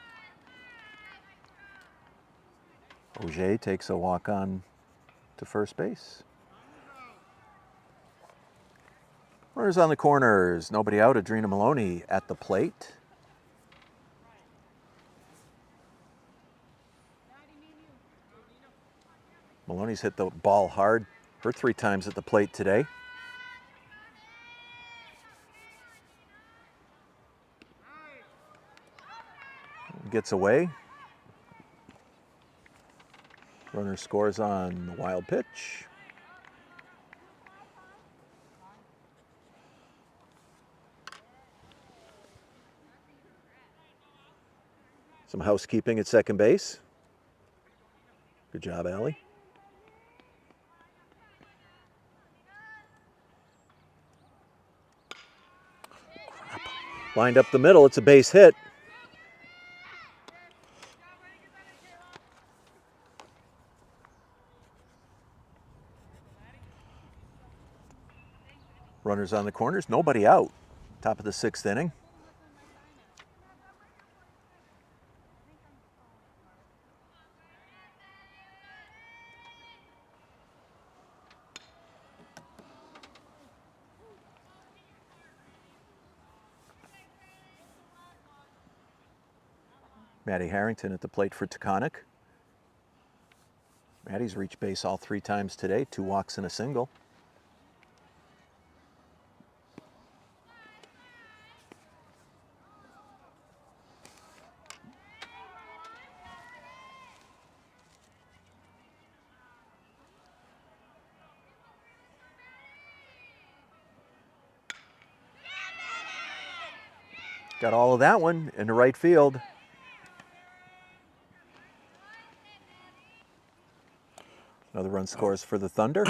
Auger takes a walk on to first base. Runners on the corners. Nobody out. Adrena Maloney at the plate. Maloney's hit the ball hard. Her 3 times at the plate today. Gets away. Runner scores on the wild pitch. Some housekeeping at second base. Good job, Allie. Crap. Lined up the middle. It's a base hit. Runners on the corners. Nobody out. Top of the 6th inning. Maddie Harrington at the plate for Taconic. Maddie's reached base all 3 times today, 2 walks and a single. Got all of that one into right field. Another run scores for the Thunder.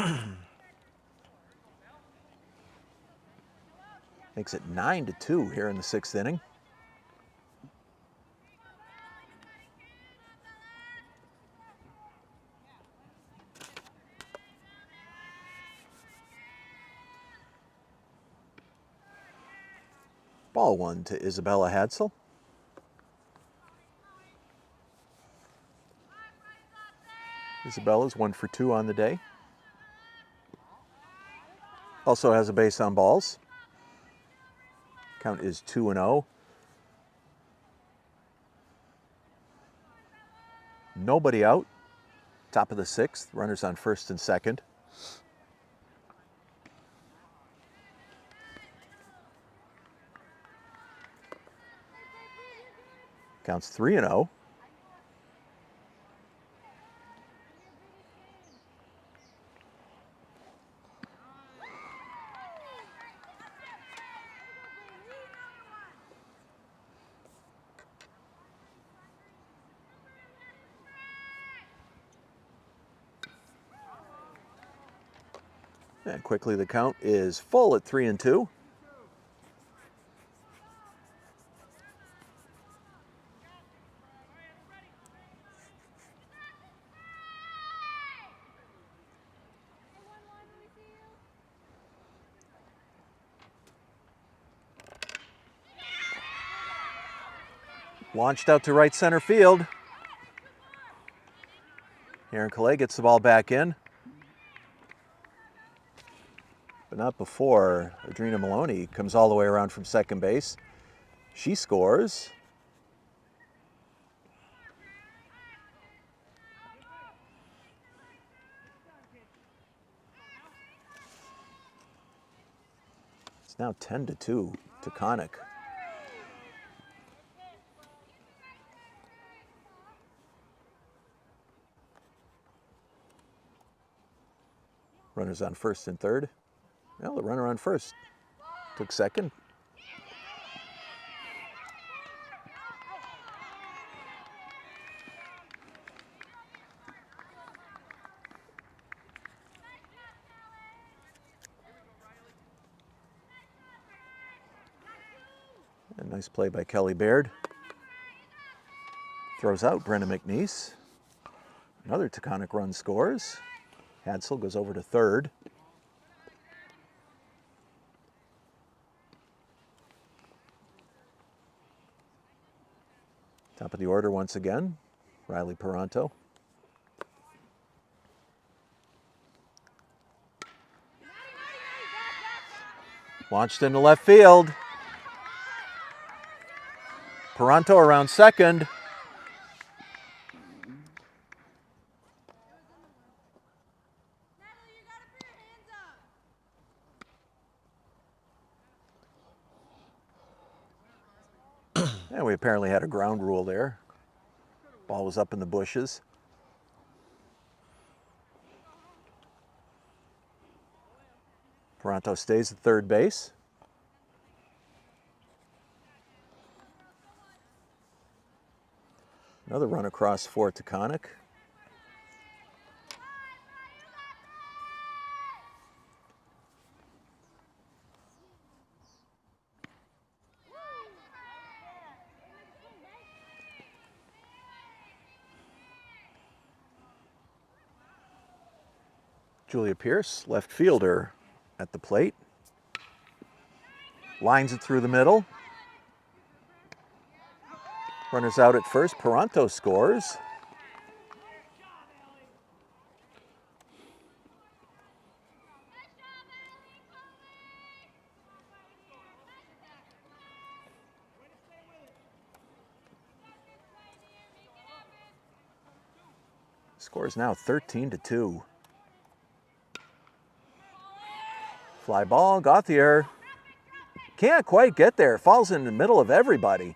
Makes it 9-2 here in the 6th inning. Ball 1 to Isabella Hadsel. Isabella's 1 for 2 on the day. Also has a base on balls. Count is 2-0. Nobody out. Top of the 6th. Runners on first and second. Counts 3-0. And quickly the count is full at 3-2. Launched out to right center field. Aaron Calais gets the ball back in. But not before Adrena Maloney comes all the way around from second base. She scores. It's now 10-2 Taconic. Runners on first and third. Well, the runner on first took second. And nice play by Kelly Baird. Throws out Brenna McNeese. Another Taconic run scores. Hadsel goes over to third. Top of the order once again, Riley Paranto. Launched into left field. Paranto around second. And we apparently had a ground rule there. Ball was up in the bushes. Paranto stays at third base. Another run across for Taconic. Julia Pierce, left fielder, at the plate. Lines it through the middle. Runners out at first. Paranto scores. Score is now 13-2. Fly ball, Gauthier. Can't quite get there. Falls in the middle of everybody.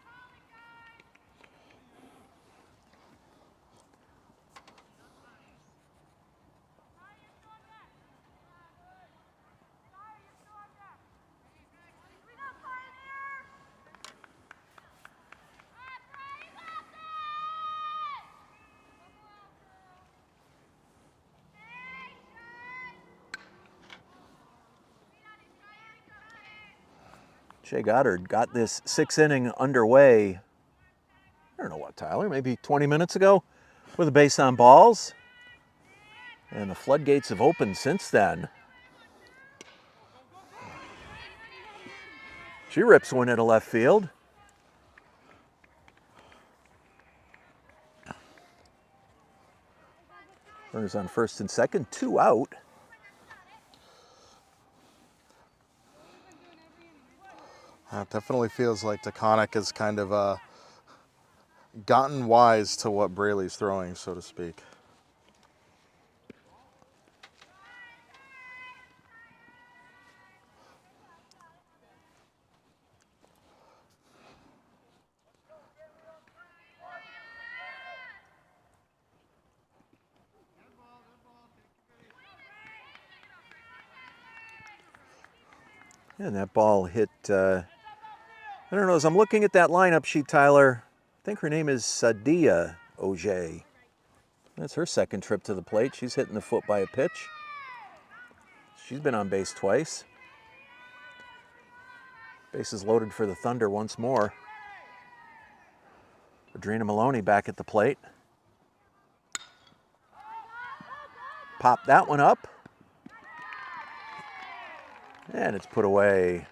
Shea Goddard got this sixth inning underway, I don't know what, Tyler, maybe 20 minutes ago, with a base on balls. And the floodgates have opened since then. She rips one into left field. Runners on first and second, 2 out. It definitely feels like Taconic has kind of gotten wise to what Braley's throwing, so to speak. And that ball hit, I don't know, as I'm looking at that lineup sheet, Tyler, I think her name is Sadia Auger. That's her second trip to the plate. She's hitting the foot by a pitch. She's been on base twice. Bases loaded for the Thunder once more. Adrena Maloney back at the plate. Pop that one up. And it's put away.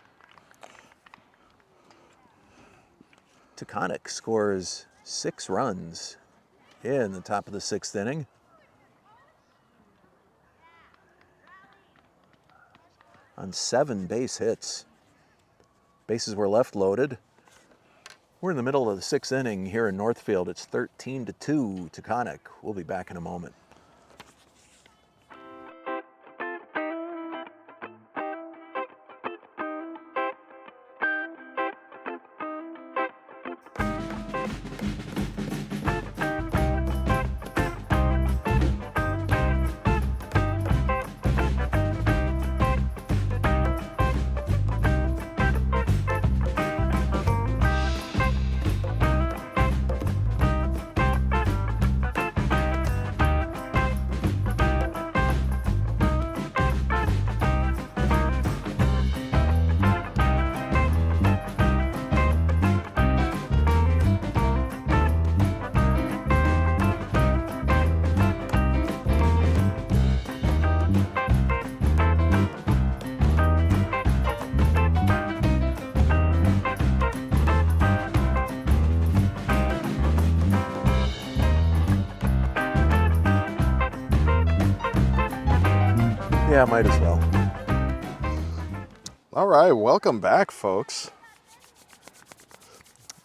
Taconic scores 6 runs in the top of the 6th inning. On 7 base hits. Bases were left loaded. We're in the middle of the 6th inning here in Northfield. It's 13-2 Taconic. We'll be back in a moment. Yeah, might as well. All right, welcome back, folks.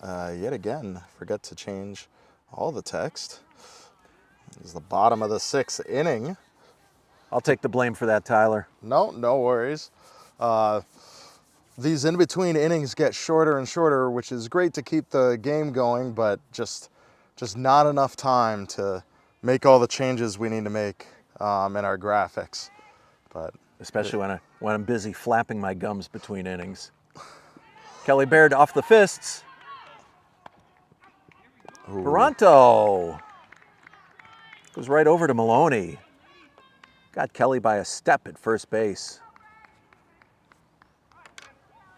Yet again, forget to change all the text. This is the bottom of the 6th inning. I'll take the blame for that, Tyler. No worries. These in-between innings get shorter and shorter, which is great to keep the game going, but just not enough time to make all the changes we need to make in our graphics. But Especially when I'm busy flapping my gums between innings. Kelly Baird off the fists. Toronto goes right over to Maloney. Got Kelly by a step at first base.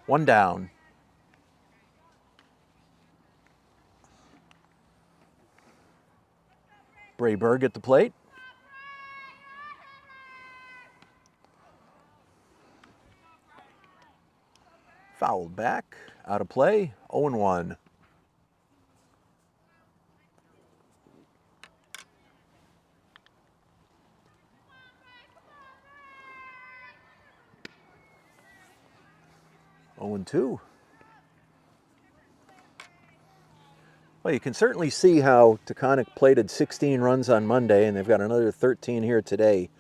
1 down. Brayberg at the plate. Fouled back, out of play, 0-1. Two. Well, you can certainly see how Taconic plated 16 runs on Monday, and they've got another 13 here today.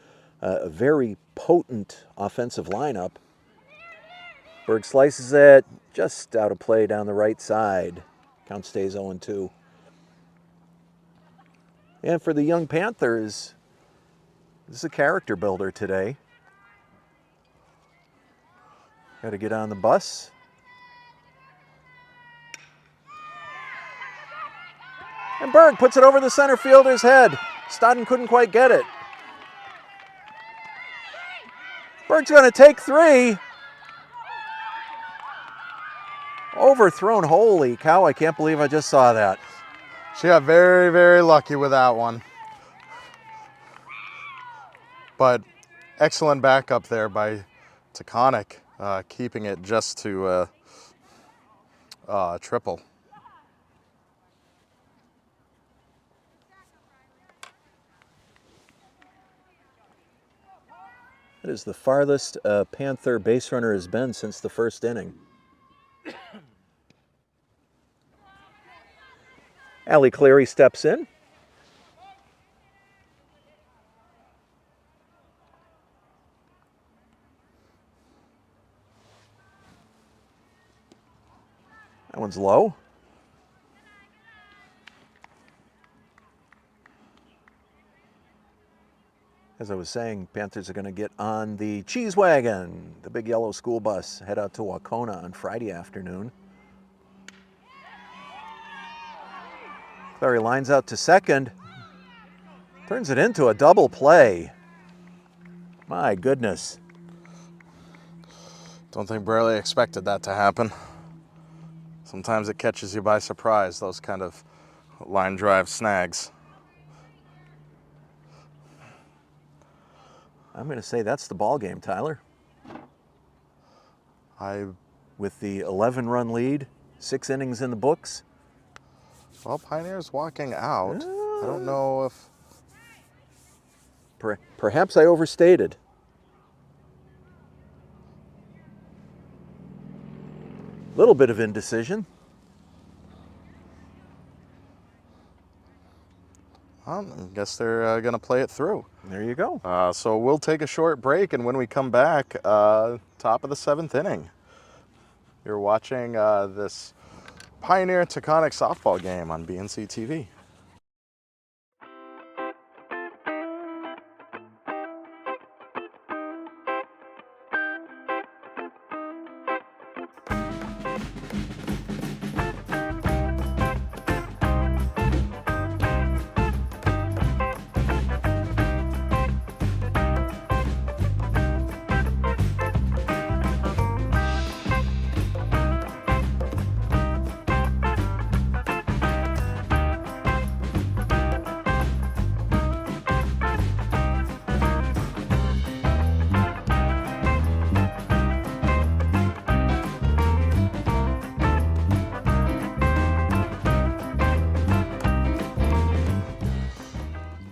A very potent offensive lineup. Berg slices it just out of play down the right side. Count stays 0-2. And for the young Panthers, this is a character builder today. Got to get on the bus. And Berg puts it over the center fielder's head. Stodden couldn't quite get it. Berg's going to take 3. Overthrown. Holy cow, I can't believe I just saw that. she got very, very lucky with that one. But excellent backup there by Taconic, keeping it just to triple. That is the farthest Panther base runner has been since the first inning. Allie Cleary steps in. That one's low. As I was saying, Panthers are going to get on the cheese wagon, the big yellow school bus, head out to Wacona on Friday afternoon. Clary lines out to second, turns it into a double play. My goodness. Don't think Braley expected that to happen. Sometimes it catches you by surprise, those kind of line drive snags. I'm going to say that's the ball game, Tyler. With the 11-run lead, 6 innings in the books. Well, Pioneer's walking out. I don't know if... Perhaps I overstated. Little bit of indecision. Well, I guess they're going to play it through. There you go. So we'll take a short break, and when we come back, top of the 7th inning. You're watching this Pioneer Taconic softball game on BNC TV.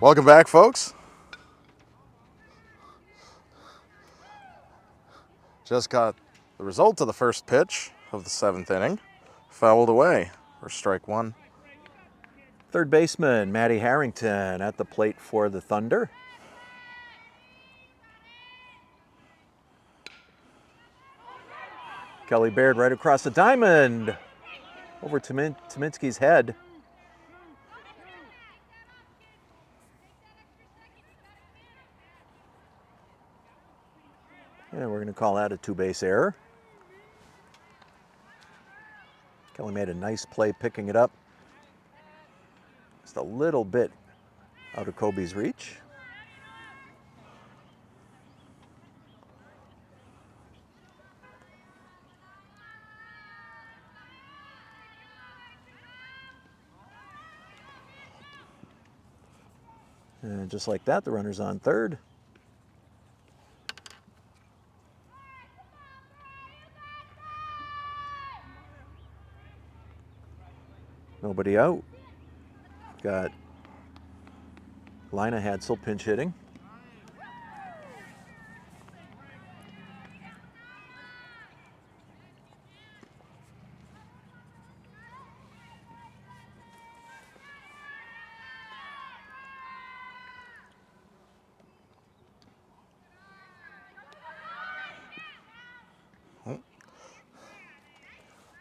Welcome back, folks. just got the result of the first pitch of the 7th inning. Fouled away for strike 1. Third baseman Matty Harrington at the plate for the Thunder. Kelly Baird right across the diamond over Tominski's head. And we're going to call that a 2-base error. Kelly made a nice play picking it up. Just a little bit out of Kobe's reach. And just like that, the runner's on third. Nobody out. Got Lina Hadsel pinch hitting.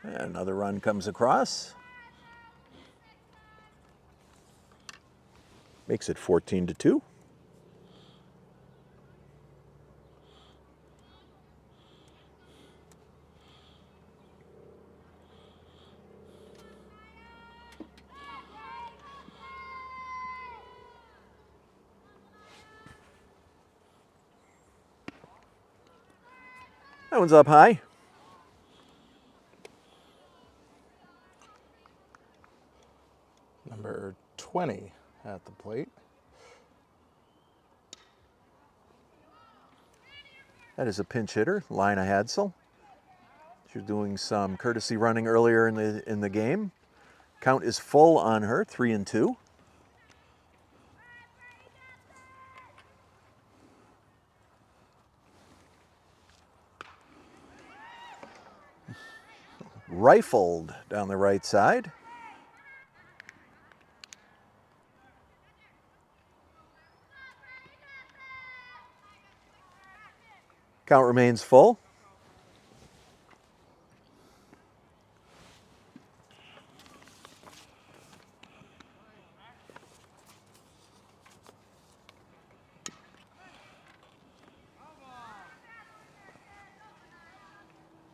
And another run comes across. Makes it 14-2. That one's up high. Number 20 at the plate. That is a pinch hitter, Lina Hadsel. She was doing some courtesy running earlier in the game. Count is full on her, 3-2. Rifled down the right side. Count remains full.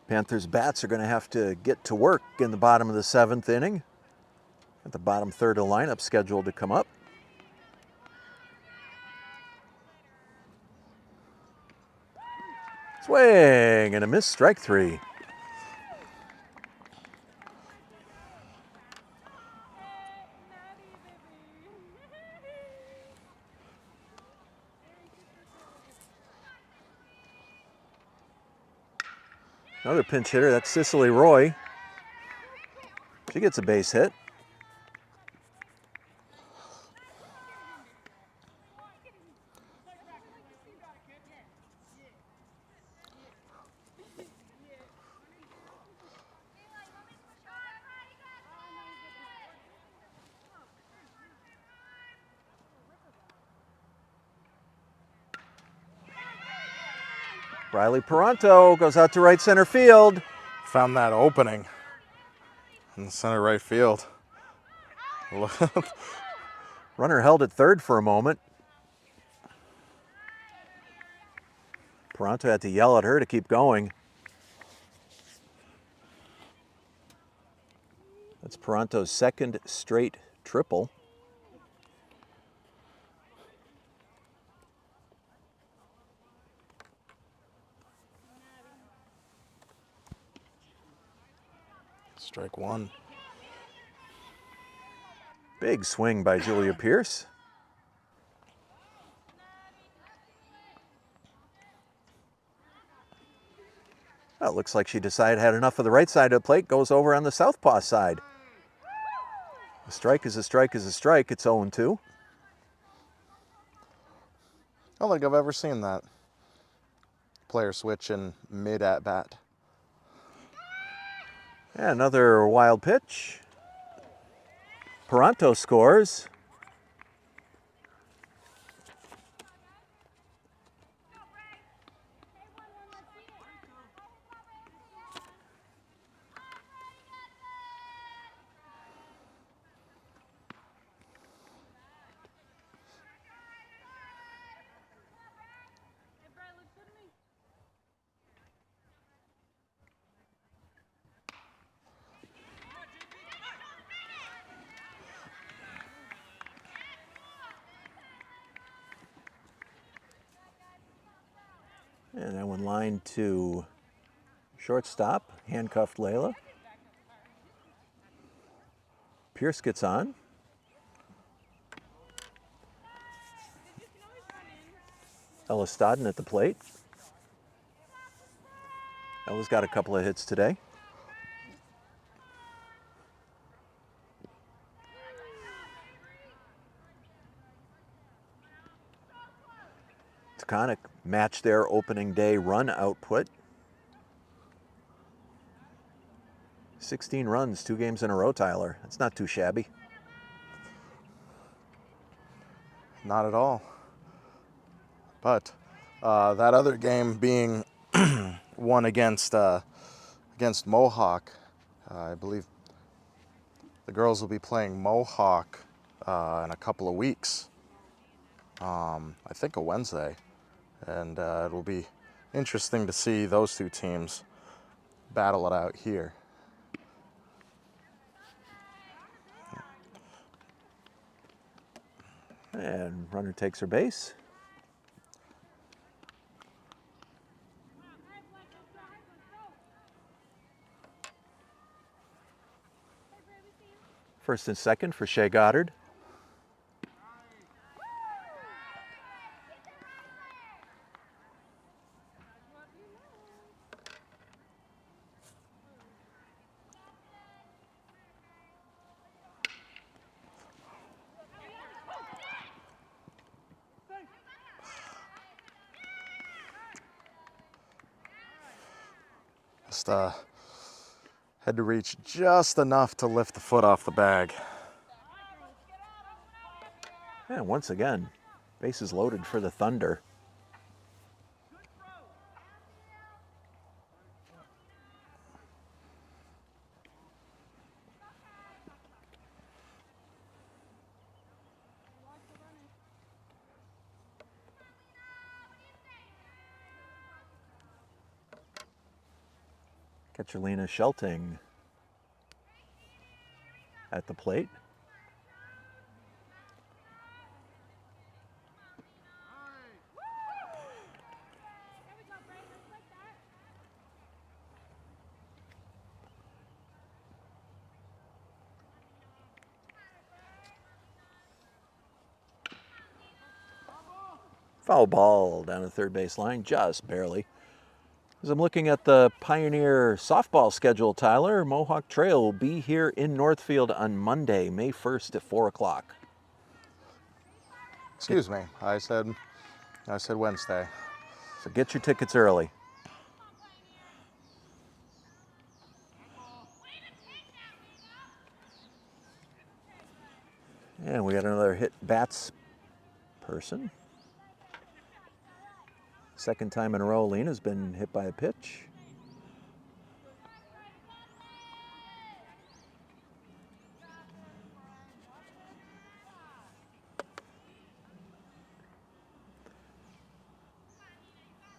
Panthers bats are going to have to get to work in the bottom of the 7th inning. At the bottom third of the lineup scheduled to come up. Swing and a miss, strike 3. Another pinch hitter, that's Cicely Roy. She gets a base hit. Riley Peranto goes out to right center field. Found that opening in the center right field. Runner held at third for a moment. Peranto had to yell at her to keep going. That's Peranto's second straight triple. Strike 1. Big swing by Julia Pierce. Well, it looks like she decided had enough of the right side of the plate, goes over on the southpaw side. A strike is a strike is a strike. It's 0-2. I don't think I've ever seen that. player switch in mid at bat. And another wild pitch. Peranto scores. And that one lined to shortstop, handcuffed Layla. Pierce gets on. Ella Stodden at the plate. Ella's got a couple of hits today. Taconic matched their opening day run output. 16 runs, 2 games in a row, Tyler. That's not too shabby. Not at all. But that other game being one against Mohawk, I believe the girls will be playing Mohawk in a couple of weeks. I think a Wednesday. And it will be interesting to see those two teams battle it out here. And runner takes her base. First and second for Shea Goddard. Just had to reach just enough to lift the foot off the bag. And once again, bases loaded for the Thunder. Catcherlina Shelting at the plate. Foul ball down the third base line, just barely. As I'm looking at the Pioneer softball schedule, Tyler, Mohawk Trail will be here in Northfield on Monday, May 1st at 4 o'clock. Excuse me, I said Wednesday. So get your tickets early. And we got another hit bats person. Second time in a row, Lena's been hit by a pitch.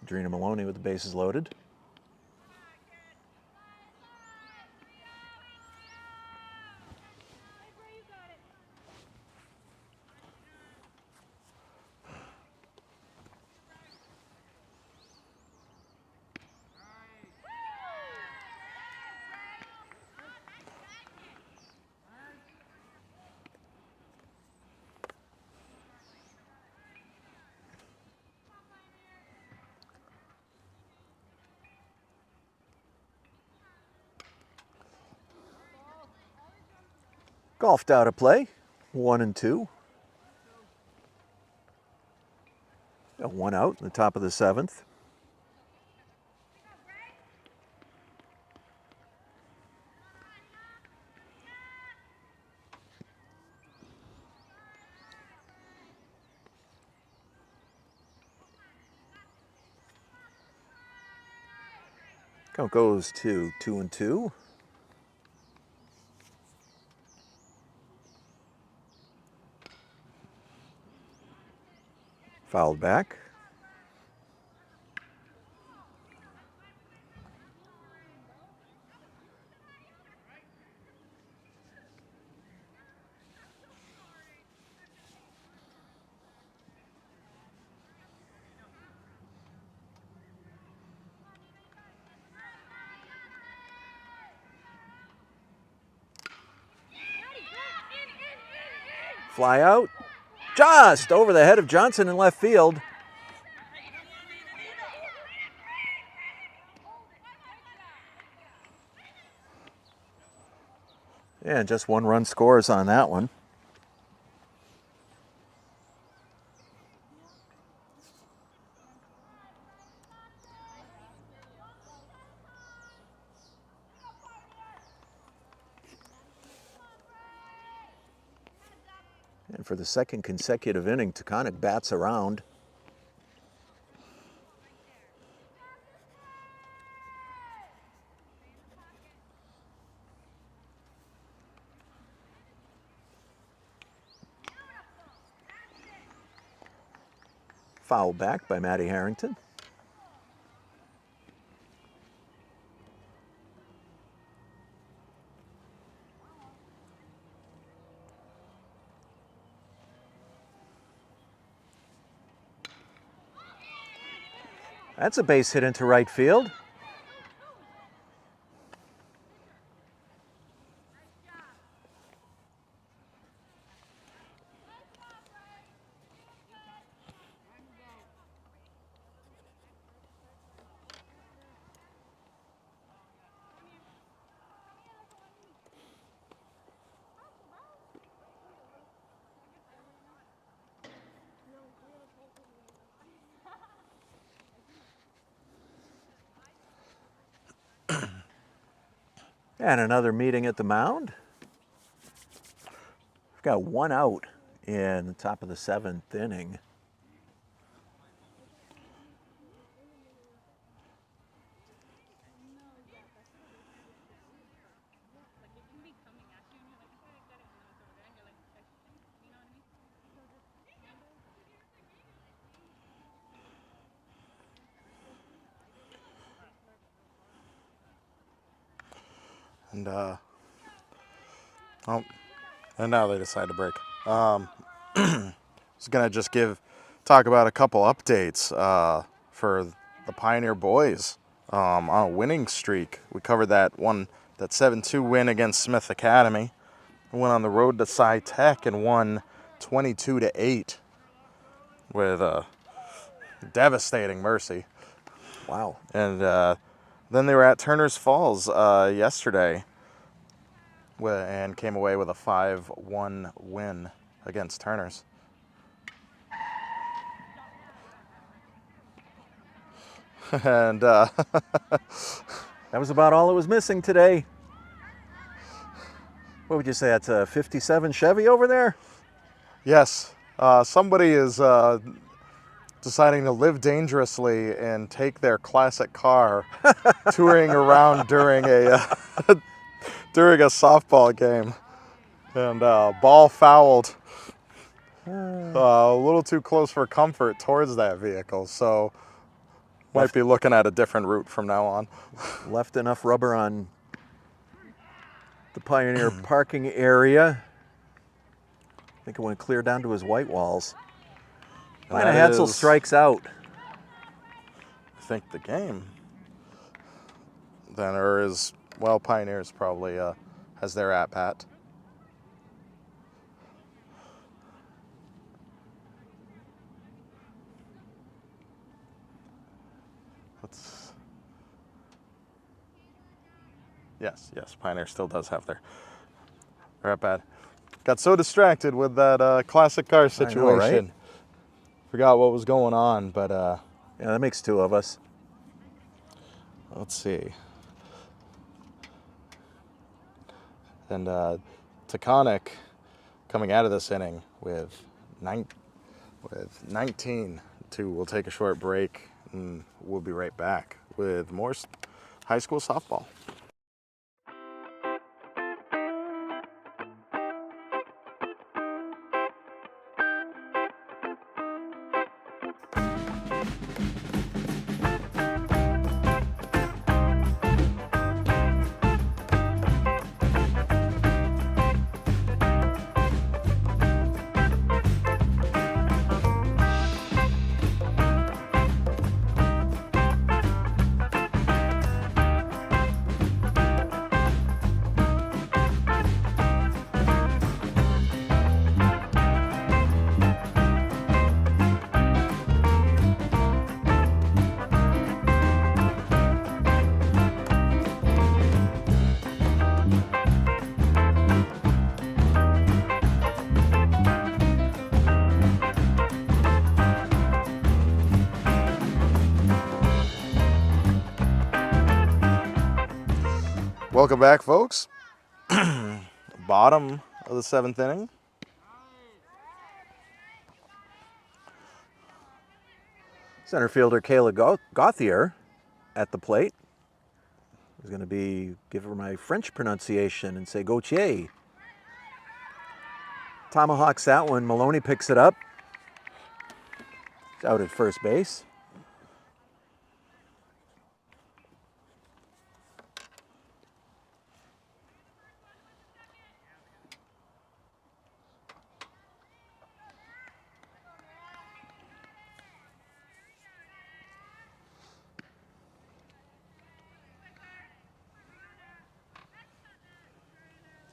Adrena Maloney with the bases loaded. Golfed out of play, 1-2. Got one out in the top of the 7th. Count goes to 2-2. Fouled back. Fly out. Just over the head of Johnson in left field. And just 1 run scores on that one. And for the second consecutive inning, Taconic bats around. Foul back by Matty Harrington. That's a base hit into right field. And another meeting at the mound. We've got 1 out in the top of the 7th inning. And and now they decide to break. I was gonna just talk about a couple updates for the Pioneer boys on a winning streak. We covered that 7-2 win against Smith Academy. We went on the road to Sci Tech and won 22-8 with a devastating mercy. Wow. And then they were at Turner's Falls yesterday and came away with a 5-1 win against Turner's. And that was about all it was missing today. What would you say? That's a 57 Chevy over there? Yes, somebody is deciding to live dangerously and take their classic car touring around during a softball game, and ball fouled a little too close for comfort towards that vehicle, so might be looking at a different route from now on. Left enough rubber on the Pioneer parking area. I think it went clear down to his white walls. Minor Hadsel strikes out. I think the game then, or is, well, Pioneers probably has their at-bat. Yes, Pioneer still does have their at-bat. Got so distracted with that classic car situation. I know, right? Forgot what was going on, but yeah, that makes 2 of us. Let's see. And Taconic coming out of this inning with 19. We'll take a short break and we'll be right back with more high school softball. Welcome back, folks. Bottom of the 7th inning. Center fielder Kayla Gauthier at the plate. Is going to be, give her my French pronunciation and say Gautier. Tomahawks that one. Maloney picks it up. It's out at first base.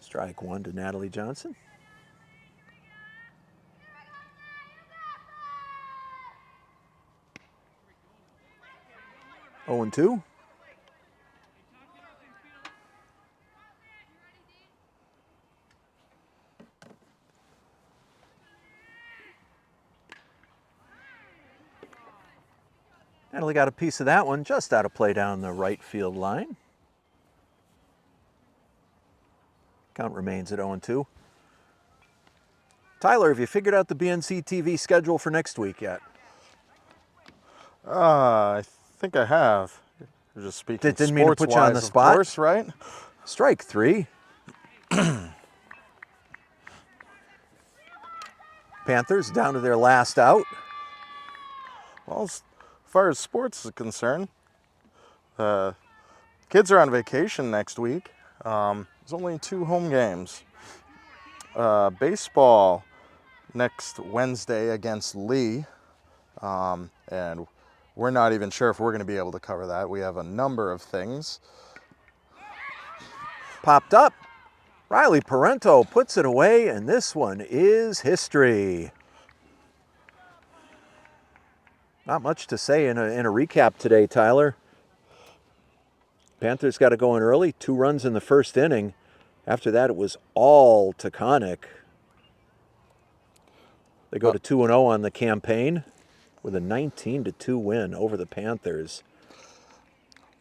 Strike one to Natalie Johnson. Oh and 2. Natalie got a piece of that one just out of play down the right field line. Count remains at 0 and 2. Tyler, have you figured out the BNC TV schedule for next week yet? I think I have. You're just speaking Didn't mean to put you on the spot. Of course, right? Strike 3. Panthers down to their last out. Well, as far as sports is concerned, kids are on vacation next week. There's only 2 home games. Baseball next Wednesday against Lee, and we're not even sure if we're going to be able to cover that. We have a number of things. Popped up. Riley Parento puts it away, and this one is history. Not much to say in a recap today, Tyler. Panthers got to go in early, 2 runs in the first inning. After that, it was all Taconic. They go to 2-0 on the campaign with a 19-2 win over the Panthers.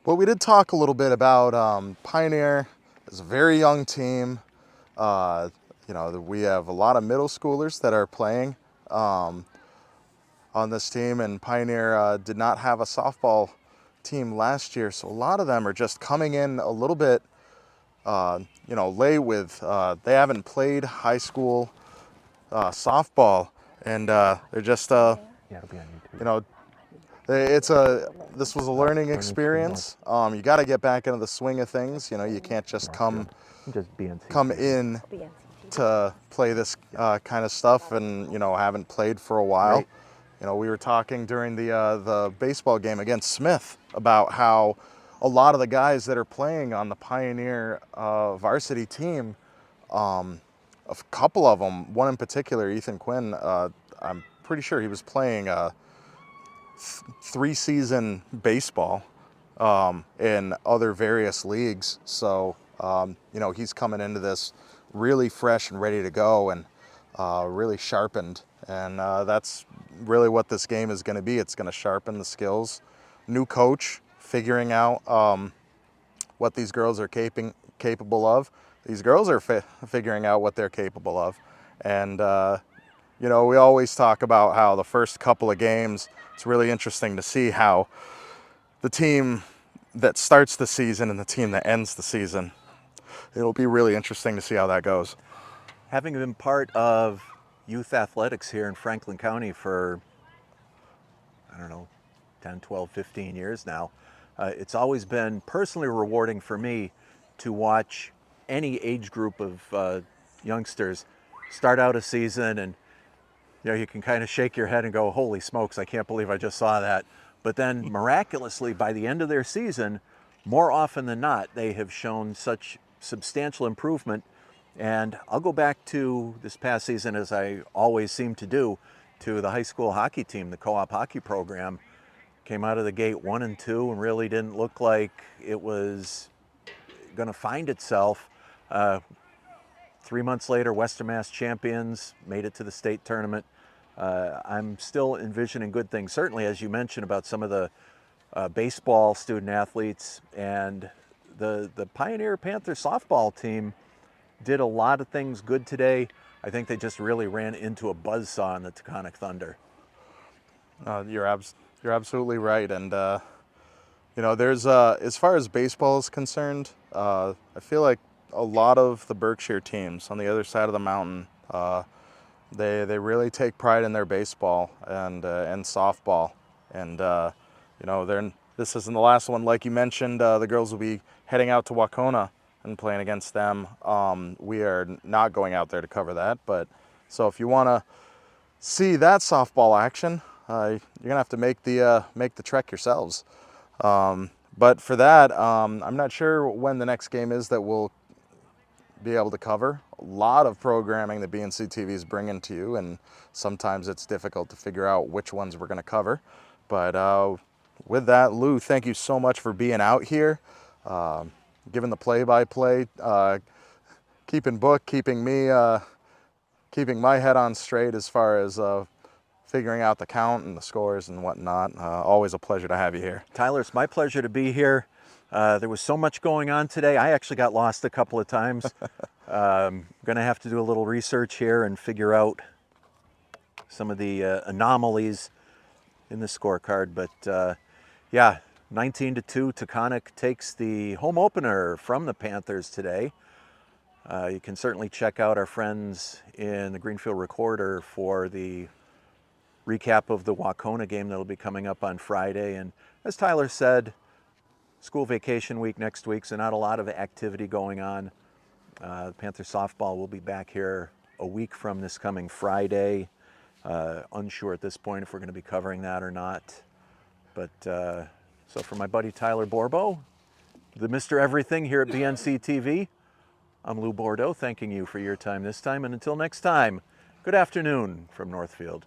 Well, we did talk a little bit about Pioneer. It's a very young team. We have a lot of middle schoolers that are playing on this team, and Pioneer did not have a softball team last year, so a lot of them are just coming in a little bit, late with, they haven't played high school softball, and they're just, this was a learning experience. You got to get back into the swing of things. You can't just come in to play this kind of stuff and, haven't played for a while. Right. We were talking during the baseball game against Smith about how a lot of the guys that are playing on the Pioneer varsity team, a couple of them, one in particular, Ethan Quinn, I'm pretty sure he was playing 3-season baseball in other various leagues. So, he's coming into this really fresh and ready to go and really sharpened. And that's really what this game is going to be. It's going to sharpen the skills. New coach, figuring out what these girls are capable of. These girls are figuring out what they're capable of. And, we always talk about how the first couple of games, it's really interesting to see how the team that starts the season and the team that ends the season. It'll be really interesting to see how that goes. Having been part of youth athletics here in Franklin County for, I don't know, 10, 12, 15 years now, it's always been personally rewarding for me to watch any age group of youngsters start out a season, and you can kind of shake your head and go, holy smokes, I can't believe I just saw that. But then miraculously, by the end of their season, more often than not, they have shown such substantial improvement. And I'll go back to this past season, as I always seem to do, to the high school hockey team, the co-op hockey program. Came out of the gate 1-2 and really didn't look like it was going to find itself. 3 months later, Western Mass champions, made it to the state tournament. I'm still envisioning good things, certainly as you mentioned about some of the baseball student athletes, and the Pioneer Panther softball team did a lot of things good today. I think they just really ran into a buzzsaw in the Taconic Thunder. You're absolutely right, and there's as far as baseball is concerned, I feel like a lot of the Berkshire teams on the other side of the mountain, they really take pride in their baseball and softball, and this isn't the last one. Like you mentioned, the girls will be heading out to Wacona and playing against them. We are not going out there to cover that, but so if you want to see that softball action, you're gonna have to make the trek yourselves. But for that, I'm not sure when the next game is that we'll be able to cover. A lot of programming that BNC TV is bringing to you, and sometimes it's difficult to figure out which ones we're going to cover. But with that, Lou, thank you so much for being out here, giving the play-by-play, keeping my head on straight as far as figuring out the count and the scores and whatnot. Always a pleasure to have you here. Tyler, it's my pleasure to be here. There was so much going on today. I actually got lost a couple of times. Going to have to do a little research here and figure out some of the anomalies in the scorecard. But yeah, 19-2, Taconic takes the home opener from the Panthers today. You can certainly check out our friends in the Greenfield Recorder for the recap of the Wacona game that'll be coming up on Friday. And as Tyler said, school vacation week next week, so not a lot of activity going on. Panther softball will be back here a week from this coming Friday. Unsure at this point if we're going to be covering that or not. But so for my buddy Tyler Borbo, the Mr. Everything here at BNC TV, I'm Lou Bordeaux, thanking you for your time this time. And until next time, good afternoon from Northfield.